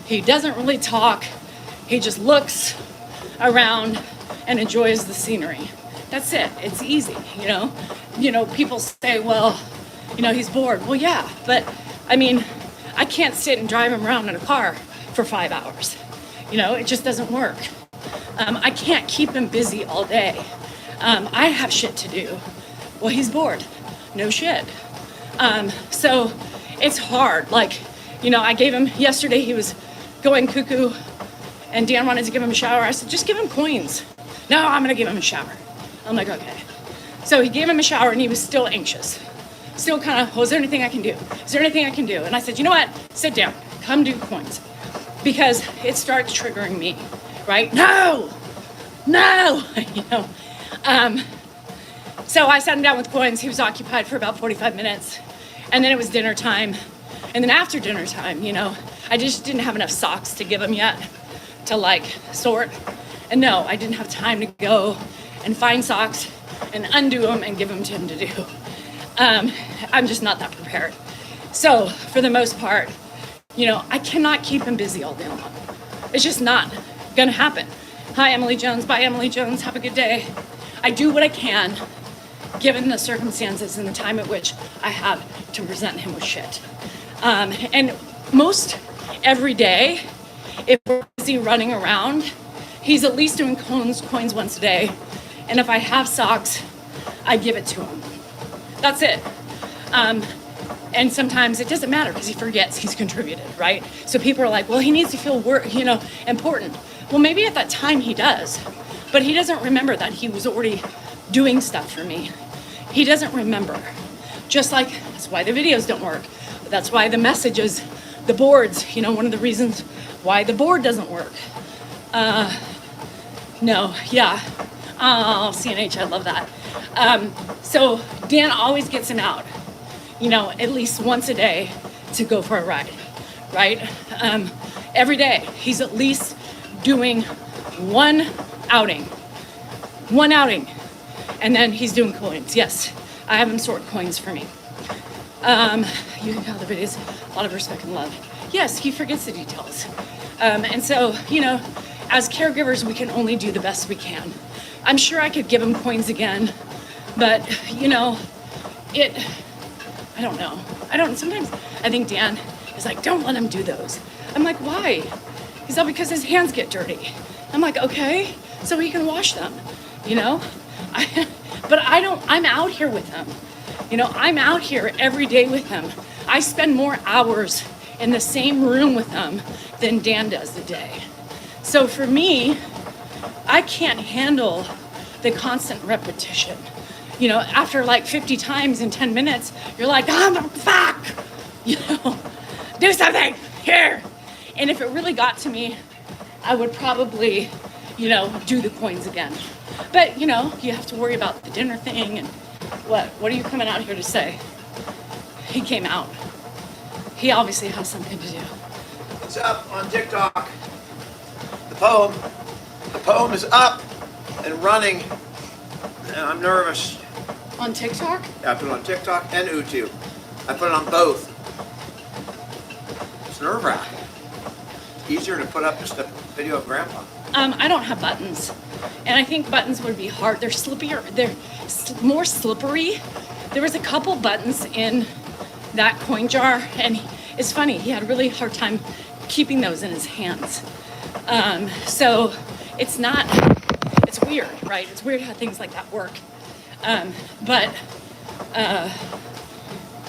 he doesn't really talk, he just looks around and enjoys the scenery. That's it. It's easy, People say, well, he's bored. Well, yeah, but I can't sit and drive him around in a car for 5 hours. It just doesn't work. I can't keep him busy all day. I have shit to do. Well, he's bored. No shit. So it's hard. I gave him, yesterday he was going cuckoo, and Dan wanted to give him a shower. I said, just give him coins. No, I'm going to give him a shower. I'm like, okay. So he gave him a shower, and he was still anxious. Still kind of, is there anything I can do? Is there anything I can do? And I said, you know what? Sit down. Come do coins. Because it starts triggering me, right? No! So I sat him down with coins. He was occupied for about 45 minutes. And then it was dinner time. And then after dinner time, I just didn't have enough socks to give him yet to sort. And no, I didn't have time to go and find socks and undo them and give them to him to do. I'm just not that prepared. So for the most part, I cannot keep him busy all day long. It's just not gonna happen. Hi, Emily Jones. Bye, Emily Jones. Have a good day. I do what I can, given the circumstances and the time at which I have to present him with shit. And most every day, if we're busy running around, he's at least doing coins once a day. And if I have socks, I give it to him. That's it. And sometimes it doesn't matter because he forgets he's contributed, right? So people are like, well, he needs to feel important. Well, maybe at that time he does, but he doesn't remember that he was already doing stuff for me. He doesn't remember. Just like, that's why the videos don't work. That's why the messages, the boards, one of the reasons why the board doesn't work. CNH, I love that. So Dan always gets him out, at least once a day to go for a ride, right? Every day, he's at least doing one outing, one outing, and then he's doing coins. Yes, I have him sort coins for me. You can tell the videos a lot of respect and love. Yes, he forgets the details. And so, as caregivers, we can only do the best we can. I'm sure I could give him coins again, but, I don't know. Sometimes I think Dan is like, don't let him do those. I'm like, why? He's all, because his hands get dirty. I'm like, okay, so he can wash them, But I'm out here with him. I'm out here every day with him. I spend more hours in the same room with him than Dan does a day. So for me, I can't handle the constant repetition. After like 50 times in 10 minutes, you're like, fuck, do something here. And if it really got to me, I would probably, do the coins again. But, you have to worry about the dinner thing and what are you coming out here to say? He came out. He obviously has something to do. It's up on TikTok. The poem is up and running, and I'm nervous. On TikTok? Yeah, I put it on TikTok and YouTube. I put it on both. It's nerve-wracking. It's easier to put up just a video of Grandpa. I don't have buttons, and I think buttons would be hard. They're slippier. They're more slippery. There was a couple buttons in that coin jar, and it's funny. He had a really hard time keeping those in his hands. So it's weird, right? It's weird how things like that work.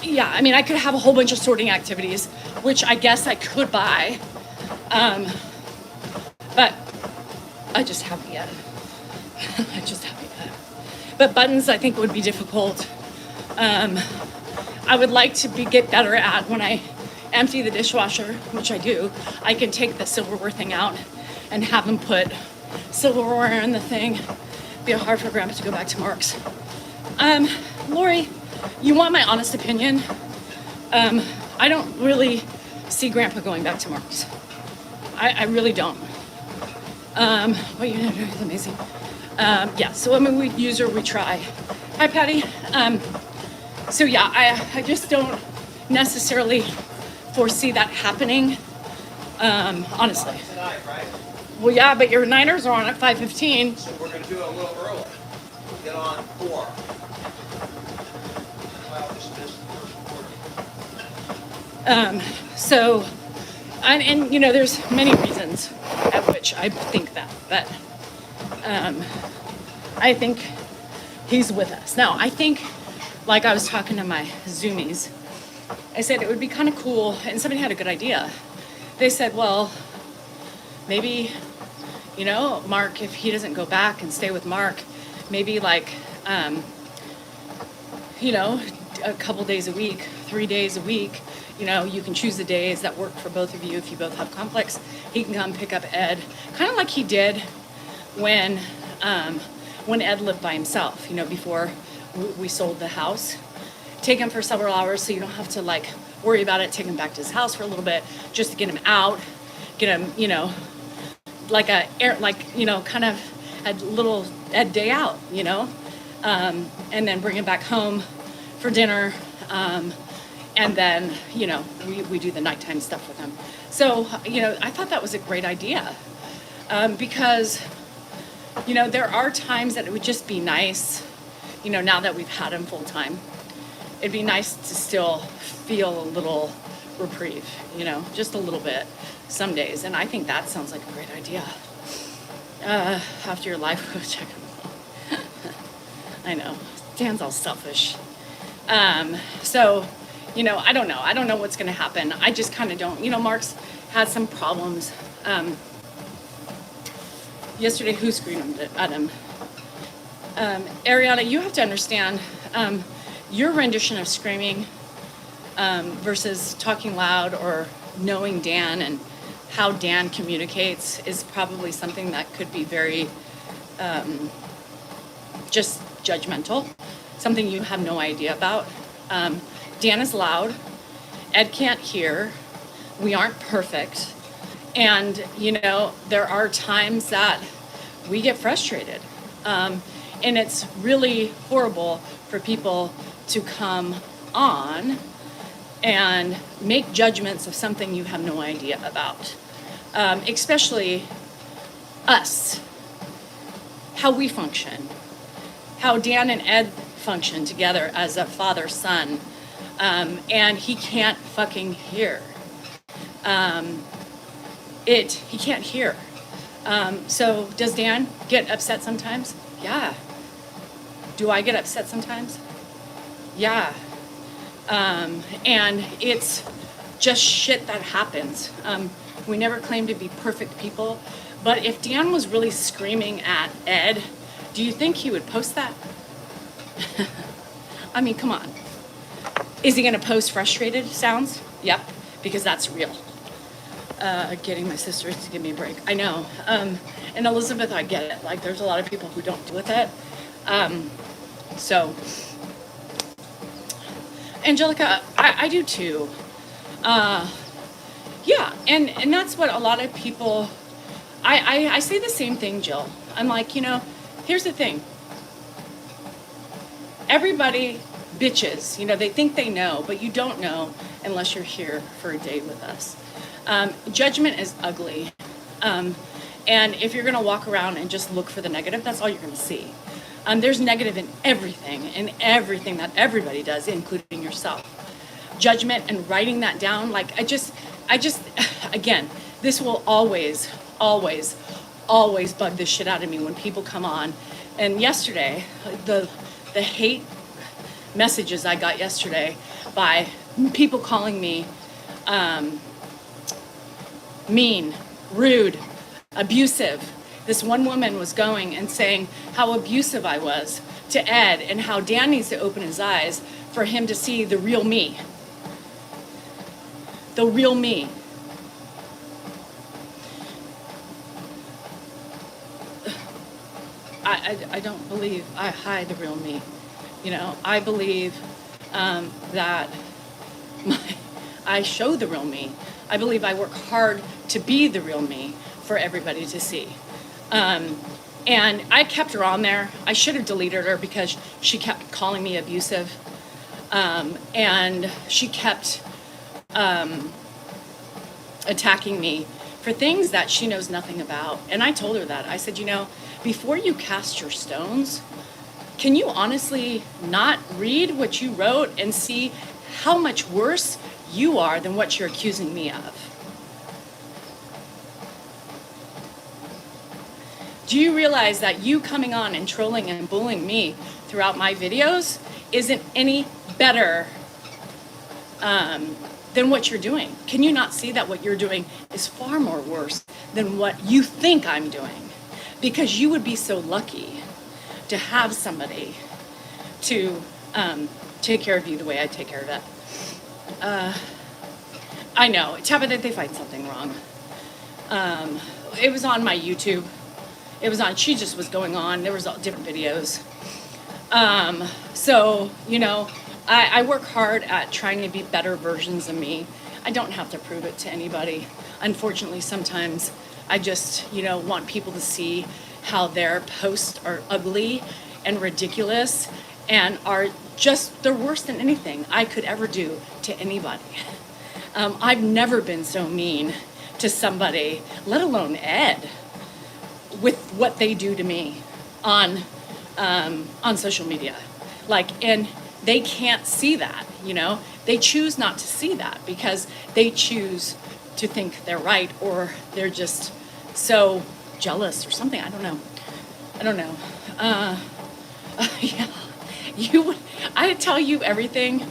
Yeah, I could have a whole bunch of sorting activities, which I guess I could buy, but I just haven't yet. But buttons, I think, would be difficult. I would like to get better at when I empty the dishwasher, which I do. I can take the silverware thing out and have him put silverware in the thing. It'd be hard for Grandpa to go back to Mark's. Lori, you want my honest opinion? I don't really see Grandpa going back to Mark's. I really don't. Well, it's amazing. Yeah, so we use her, we try. Hi, Patty. So yeah, I just don't necessarily foresee that happening, honestly. Tonight, right? Well, yeah, but your Niners are on at 5:15. So we're going to do it a little early. We'll get on 4. Well, just this first quarter. And there's many reasons at which I think that, but I think he's with us. Now, I think, like I was talking to my Zoomies, I said it would be kind of cool, and somebody had a good idea. They said, well, maybe, Mark, if he doesn't go back and stay with Mark, maybe a couple days a week, 3 days a week, you can choose the days that work for both of you if you both have conflicts. He can come pick up Ed, kind of like he did when Ed lived by himself, before we sold the house. Take him for several hours so you don't have to worry about it. Take him back to his house for a little bit just to get him out, get him, kind of a little Ed day out, and then bring him back home for dinner. And then, we do the nighttime stuff with him. So, I thought that was a great idea because, there are times that it would just be nice, now that we've had him full time, it'd be nice to still feel a little reprieve, just a little bit some days. And I think that sounds like a great idea. After your life coach, I know, Dan's all selfish. So, I don't know. I don't know what's going to happen. I just kind of don't. Mark's had some problems. Yesterday, who screamed at him? Ariana, you have to understand, your rendition of screaming versus talking loud or knowing Dan and how Dan communicates is probably something that could be very just judgmental, something you have no idea about. Dan is loud. Ed can't hear. We aren't perfect. And, there are times that we get frustrated. And it's really horrible for people to come on and make judgments of something you have no idea about, especially us, how we function, how Dan and Ed function together as a father-son, and he can't fucking hear. He can't hear. So does Dan get upset sometimes? Yeah. Do I get upset sometimes? Yeah. And it's just shit that happens. We never claim to be perfect people, but if Dan was really screaming at Ed, do you think he would post that? I mean, come on. Is he gonna post frustrated sounds? Yep, because that's real. Getting my sister to give me a break. I know. And Elizabeth, I get it. Like, there's a lot of people who don't deal with it. So, Angelica, I do too. Yeah, and that's what a lot of people, I say the same thing, Jill. I'm like, here's the thing. Everybody bitches, they think they know, but you don't know unless you're here for a day with us. Judgment is ugly. And if you're gonna walk around and just look for the negative, that's all you're gonna see. There's negative in everything that everybody does, including yourself. Judgment and writing that down, like I just, again, this will always bug the shit out of me when people come on. And yesterday, the hate messages I got yesterday by people calling me mean, rude, abusive. This one woman was going and saying how abusive I was to Ed and how Dan needs to open his eyes for him to see the real me. The real me. I don't believe I hide the real me. I believe that I show the real me. I believe I work hard to be the real me for everybody to see. And I kept her on there. I should have deleted her because she kept calling me abusive. And she kept attacking me for things that she knows nothing about. And I told her that. I said, before you cast your stones, can you honestly not read what you wrote and see how much worse you are than what you're accusing me of? Do you realize that you coming on and trolling and bullying me throughout my videos isn't any better than what you're doing? Can you not see that what you're doing is far more worse than what you think I'm doing? Because you would be so lucky to have somebody to take care of you the way I take care of it. I know. Tabitha, they find something wrong. It was on my YouTube. She just was going on. There was all different videos. So, I work hard at trying to be better versions of me. I don't have to prove it to anybody. Unfortunately, sometimes I just, want people to see how their posts are ugly and ridiculous and they're worse than anything I could ever do to anybody. I've never been so mean to somebody, let alone Ed, with what they do to me on social media. And they can't see that, They choose not to see that because they choose to think they're right or they're just so jealous or something. I don't know. Yeah, I tell you everything.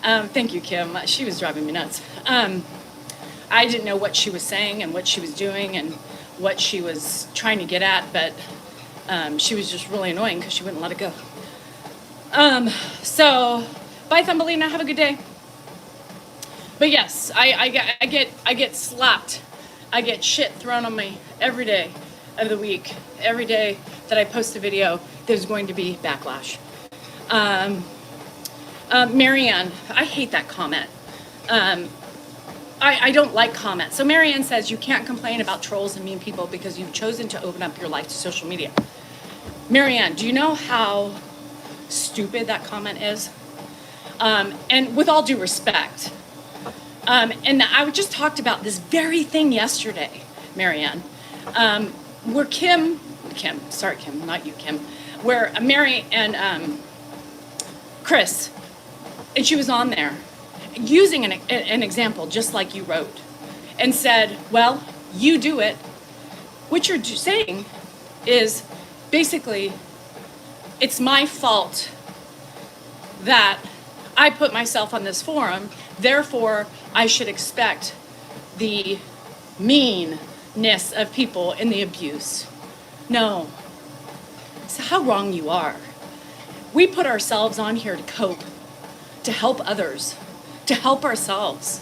Thank you, Kim. She was driving me nuts. I didn't know what she was saying and what she was doing and what she was trying to get at, but she was just really annoying because she wouldn't let it go. So, bye, Thumbelina. Have a good day. But yes, I get slapped. I get shit thrown on me every day of the week. Every day that I post a video, there's going to be backlash. Marianne, I hate that comment. I don't like comments. So Marianne says you can't complain about trolls and mean people because you've chosen to open up your life to social media. Marianne, do you know how stupid that comment is? And with all due respect, and I just talked about this very thing yesterday, Marianne, where Kim, not you, Kim, where Mary and Chris, and she was on there using an example just like you wrote and said, well, you do it. What you're saying is basically, it's my fault that I put myself on this forum, therefore I should expect the meanness of people and the abuse. No. It's how wrong you are. We put ourselves on here to cope, to help others, to help ourselves.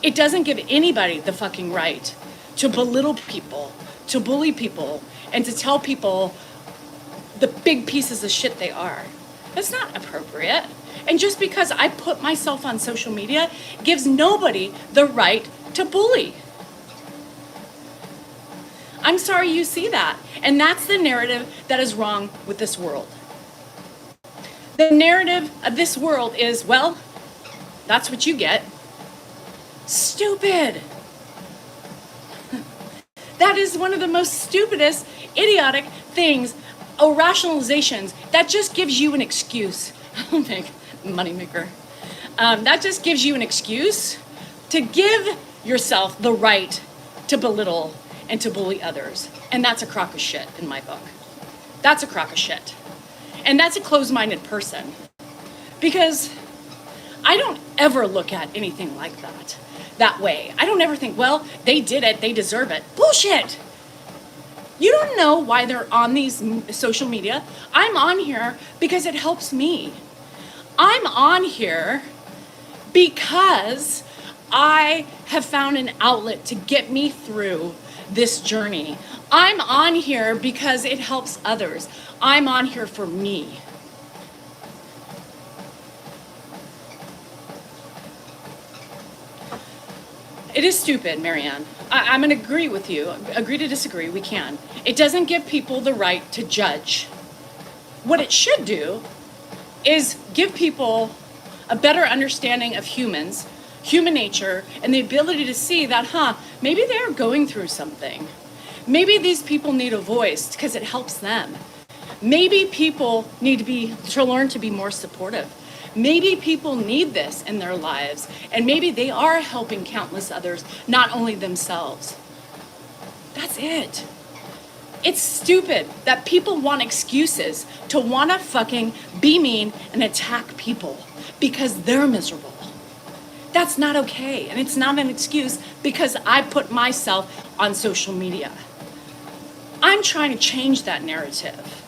It doesn't give anybody the fucking right to belittle people, to bully people, and to tell people the big pieces of shit they are. That's not appropriate. And just because I put myself on social media gives nobody the right to bully. I'm sorry you see that. And that's the narrative that is wrong with this world. The narrative of this world is, well, that's what you get. Stupid. That is one of the most stupidest, idiotic things, or rationalizations that just gives you an excuse. Moneymaker. That just gives you an excuse to give yourself the right to belittle and to bully others. And that's a crock of shit in my book. That's a crock of shit. And that's a closed-minded person. Because I don't ever look at anything like that way. I don't ever think, well, they did it, they deserve it. Bullshit! You don't know why they're on these social media. I'm on here because it helps me. I'm on here because I have found an outlet to get me through this journey. I'm on here because it helps others. I'm on here for me. It is stupid, Marianne. I'm going to agree with you. Agree to disagree, we can. It doesn't give people the right to judge. What it should do is give people a better understanding of humans, human nature, and the ability to see that, maybe they're going through something. Maybe these people need a voice because it helps them. Maybe people need to learn to be more supportive. Maybe people need this in their lives, and maybe they are helping countless others, not only themselves. That's it. It's stupid that people want excuses to want to fucking be mean and attack people because they're miserable. That's not okay, and it's not an excuse because I put myself on social media. I'm trying to change that narrative.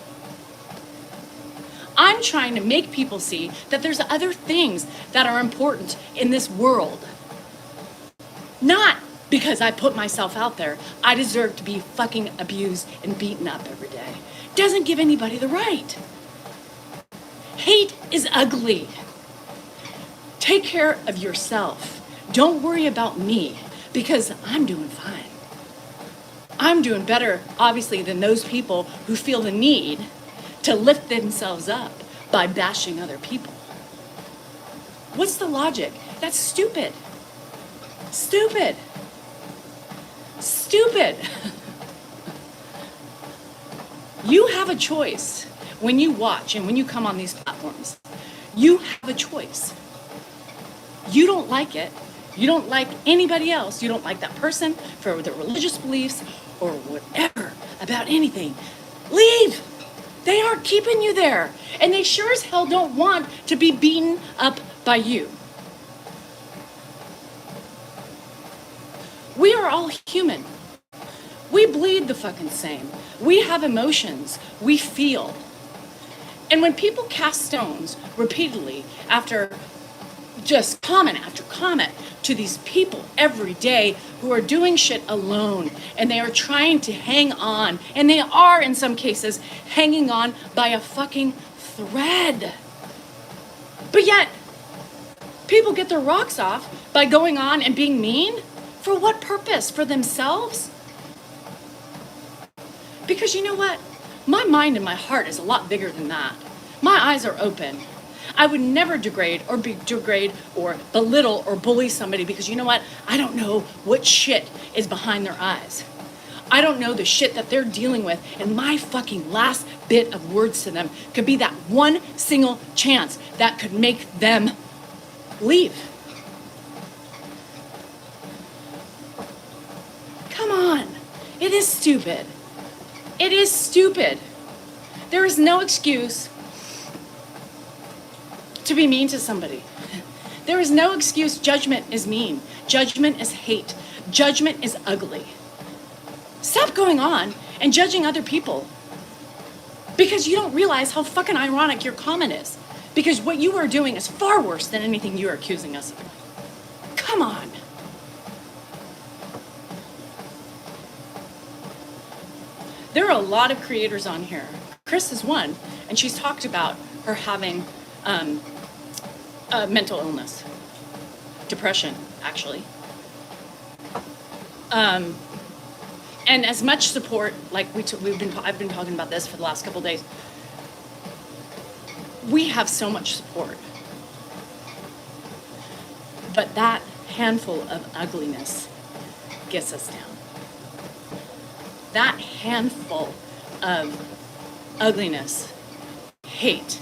I'm trying to make people see that there's other things that are important in this world. Not because I put myself out there, I deserve to be fucking abused and beaten up every day. Doesn't give anybody the right. Hate is ugly. Take care of yourself. Don't worry about me because I'm doing fine. I'm doing better, obviously, than those people who feel the need to lift themselves up by bashing other people. What's the logic? That's stupid. Stupid. Stupid. You have a choice when you watch and when you come on these platforms. You have a choice. You don't like it. You don't like anybody else. You don't like that person for their religious beliefs or whatever about anything. Leave. They aren't keeping you there. And they sure as hell don't want to be beaten up by you. We are all human. We bleed the fucking same. We have emotions. We feel. And when people cast stones repeatedly after just comment after comment to these people every day who are doing shit alone, and they are trying to hang on, and they are in some cases hanging on by a fucking thread. But yet, people get their rocks off by going on and being mean. For what purpose? For themselves? Because you know what? My mind and my heart is a lot bigger than that. My eyes are open. I would never degrade or belittle or bully somebody because you know what? I don't know what shit is behind their eyes. I don't know the shit that they're dealing with, and my fucking last bit of words to them could be that one single chance that could make them leave. Come on. It is stupid. It is stupid. There is no excuse to be mean to somebody. There is no excuse. Judgment is mean. Judgment is hate. Judgment is ugly. Stop going on and judging other people because you don't realize how fucking ironic your comment is. Because what you are doing is far worse than anything you are accusing us of. Come on. There are a lot of creators on here. Chris is one, and she's talked about her having mental illness, depression, actually. And as much support, like I've been talking about this for the last couple of days. We have so much support, but that handful of ugliness gets us down. That handful of ugliness, hate,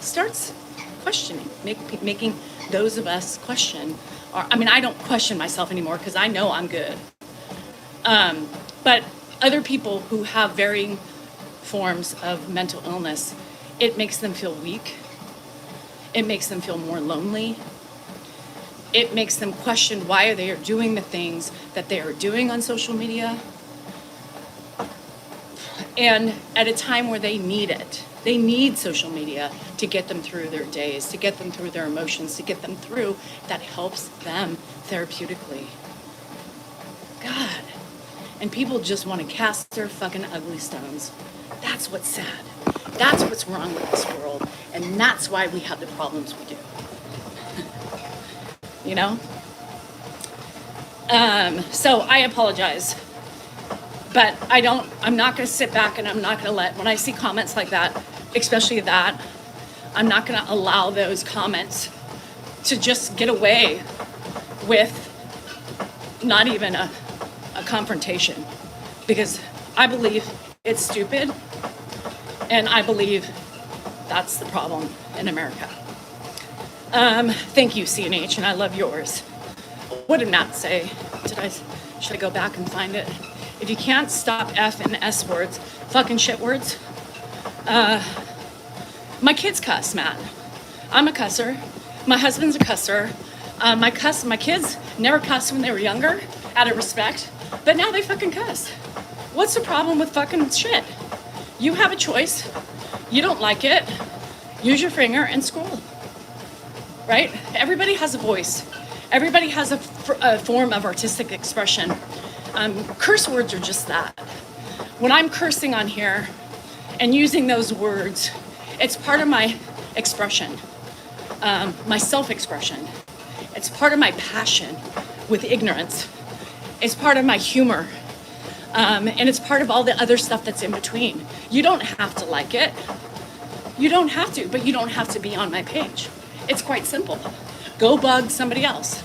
starts questioning, making those of us question. I don't question myself anymore because I know I'm good. But other people who have varying forms of mental illness, it makes them feel weak. It makes them feel more lonely. It makes them question why they are doing the things that they are doing on social media. And at a time where they need it. They need social media to get them through their days, to get them through their emotions, to get them through that helps them therapeutically. God. And people just want to cast their fucking ugly stones. That's what's sad. That's what's wrong with this world. And that's why we have the problems we do. You know? So I apologize. But I'm not going to sit back and I'm not going to when I see comments like that, especially that, I'm not going to allow those comments to just get away with not even a confrontation. Because I believe it's stupid, and I believe that's the problem in America. Thank you, CNH, and I love yours. What did Matt say? Should I go back and find it? If you can't stop F and S words, fucking shit words. My kids cuss, Matt. I'm a cusser. My husband's a cusser. My kids never cussed when they were younger, out of respect, but now they fucking cuss. What's the problem with fucking shit? You have a choice. You don't like it. Use your finger and scroll. Right? Everybody has a voice. Everybody has a form of artistic expression. Curse words are just that. When I'm cursing on here and using those words, it's part of my expression, my self-expression. It's part of my passion with ignorance. It's part of my humor. And it's part of all the other stuff that's in between. You don't have to like it. You don't have to, but you don't have to be on my page. It's quite simple. Go bug somebody else.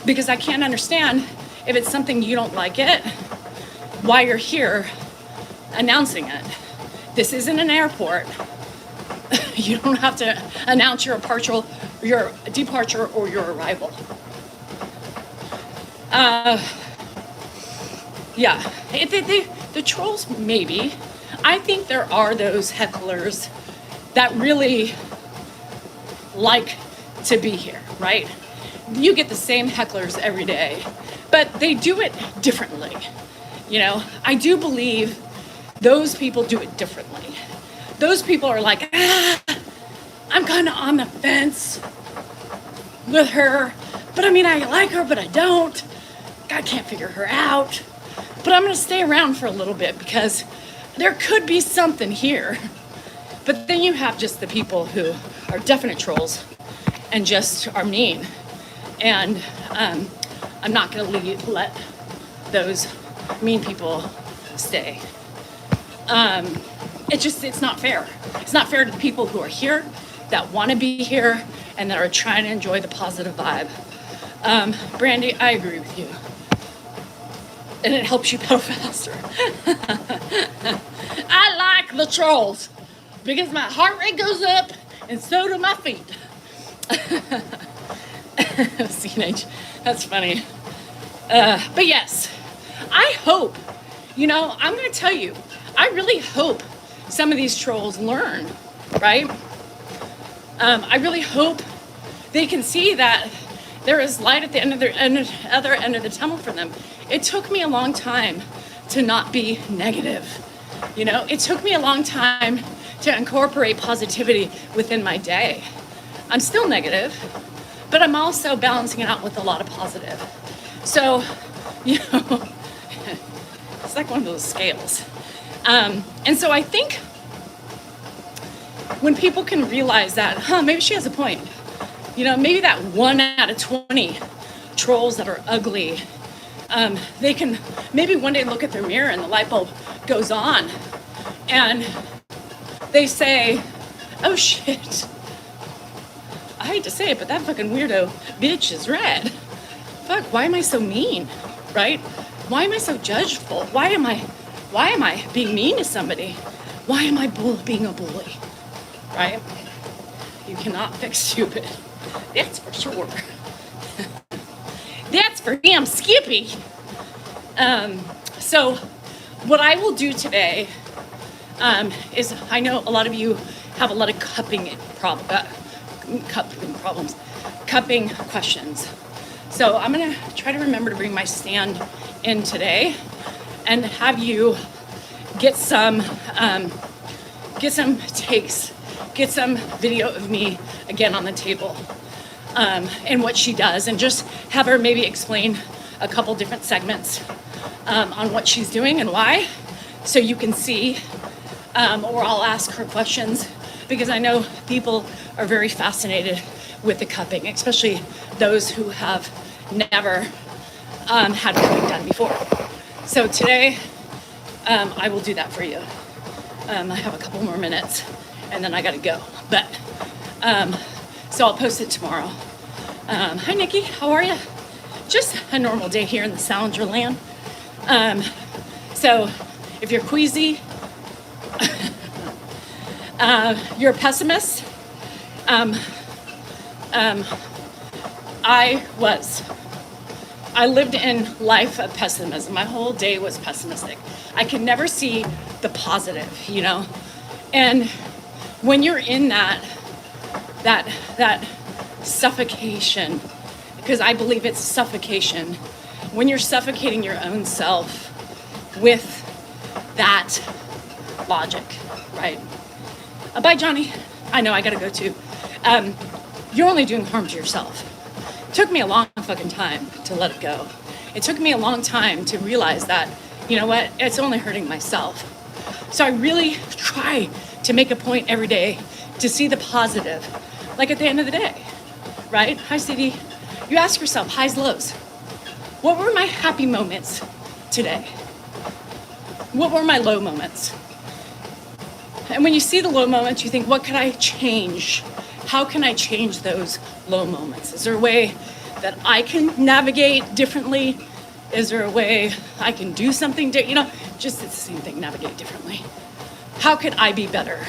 Because I can't understand if it's something you don't like it, why you're here announcing it. This isn't an airport. You don't have to announce your departure or your arrival. Yeah, the trolls, maybe. I think there are those hecklers that really like to be here, right? You get the same hecklers every day, but they do it differently. You know, I do believe those people do it differently. Those people are like, I'm kind of on the fence with her, but I mean, I like her, but I don't. I can't figure her out, but I'm going to stay around for a little bit because there could be something here. But then you have just the people who are definite trolls and just are mean. And I'm not going to let those mean people stay. It's not fair. It's not fair to the people who are here, that want to be here, and that are trying to enjoy the positive vibe. Brandy, I agree with you. And it helps you pedal faster. I like the trolls because my heart rate goes up and so do my feet. CNH, that's funny. But yes, I hope, I'm going to tell you, I really hope some of these trolls learn, right? I really hope they can see that there is light at the other end of the tunnel for them. It took me a long time to not be negative. It took me a long time to incorporate positivity within my day. I'm still negative, but I'm also balancing it out with a lot of positive. So, it's like one of those scales. And so I think when people can realize that, maybe she has a point. Maybe that 1 out of 20 trolls that are ugly, they can maybe one day look at their mirror and the light bulb goes on and they say, oh shit, I hate to say it, but that fucking weirdo bitch is red. Fuck, why am I so mean, right? Why am I so judgeful? Why am I being mean to somebody? Why am I being a bully, right? You cannot fix stupid. That's for sure. That's for damn Skippy. So what I will do today is, I know a lot of you have a lot of cupping questions. So I'm gonna try to remember to bring my stand in today and have you get some takes, get some video of me again on the table, and what she does, and just have her maybe explain a couple different segments on what she's doing and why, so you can see, or I'll ask her questions, because I know people are very fascinated with the cupping, especially those who have never had cupping done before. So today, I will do that for you. I have a couple more minutes and then I gotta go. But, so I'll post it tomorrow. Hi Nikki, how are you? Just a normal day here in the Salinger land. So if you're queasy, you're a pessimist, I lived in life of pessimism. My whole day was pessimistic. I could never see the positive, And when you're in that suffocation, because I believe it's suffocation, when you're suffocating your own self with that logic, right? Bye, Johnny. I know I gotta go too. You're only doing harm to yourself. It took me a long fucking time to let it go. It took me a long time to realize that, it's only hurting myself. So I really try to make a point every day to see the positive, like at the end of the day, right? Hi, CD. You ask yourself, highs, lows. What were my happy moments today? What were my low moments? And when you see the low moments, you think, what could I change? How can I change those low moments? Is there a way that I can navigate differently? Is there a way I can do something different? Just it's the same thing, navigate differently. How could I be better?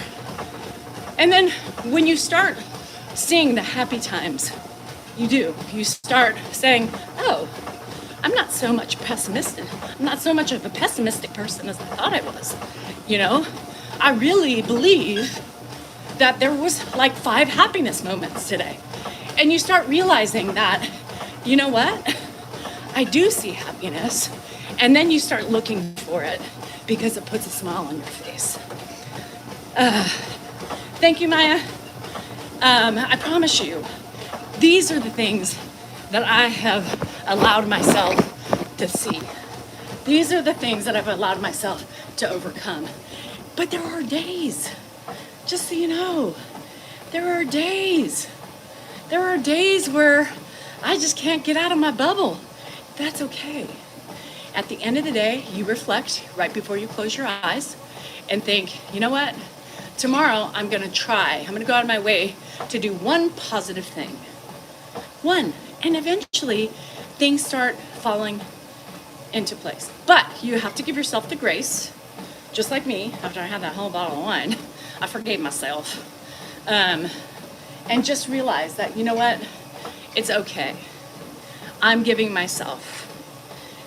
And then when you start seeing the happy times, you start saying, oh, I'm not so much pessimistic. I'm not so much of a pessimistic person as I thought I was. I really believe that there was like 5 happiness moments today. And you start realizing that, you know what? I do see happiness. And then you start looking for it because it puts a smile on your face. Thank you, Maya. I promise you, these are the things that I have allowed myself to see. These are the things that I've allowed myself to overcome. But there are days, just so you know, there are days where I just can't get out of my bubble. That's okay. At the end of the day, you reflect right before you close your eyes, and think, you know what? Tomorrow I'm going to try. I'm going to go out of my way to do one positive thing. One. And eventually things start falling into place. But you have to give yourself the grace, just like me, after I had that whole bottle of wine, I forgave myself. And just realize that, you know what? It's okay. I'm giving myself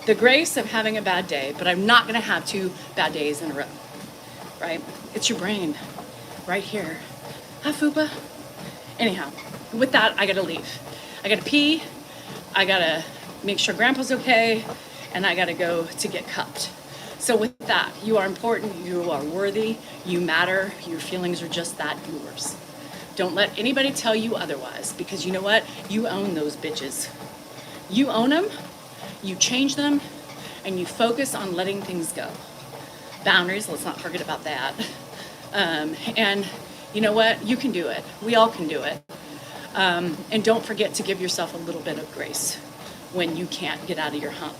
the grace of having a bad day, but I'm not going to have 2 bad days in a row, right? It's your brain right here. Hi, Fupa. Anyhow, with that, I got to leave. I got to pee. I got to make sure Grandpa's okay, and I got to go to get cupped. So with that, you are important, you are worthy, you matter, your feelings are just that, yours. Don't let anybody tell you otherwise, because you know what? You own those bitches. You own them, you change them, and you focus on letting things go. Boundaries, let's not forget about that. And you know what? You can do it. We all can do it. And don't forget to give yourself a little bit of grace when you can't get out of your hump.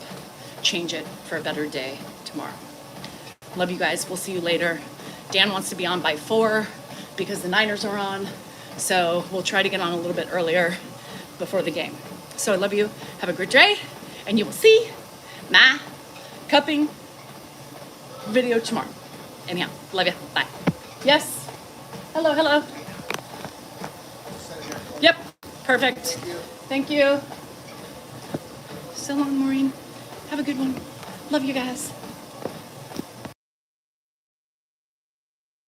Change it for a better day tomorrow. Love you guys. We'll see you later. Dan wants to be on by 4 because the Niners are on. So we'll try to get on a little bit earlier before the game. So I love you. Have a great day. And you will see my cupping video tomorrow. Anyhow, love you. Bye. Yes. Hello, hello. Yep. Perfect. Thank you. So long, Maureen. Have a good one. Love you guys.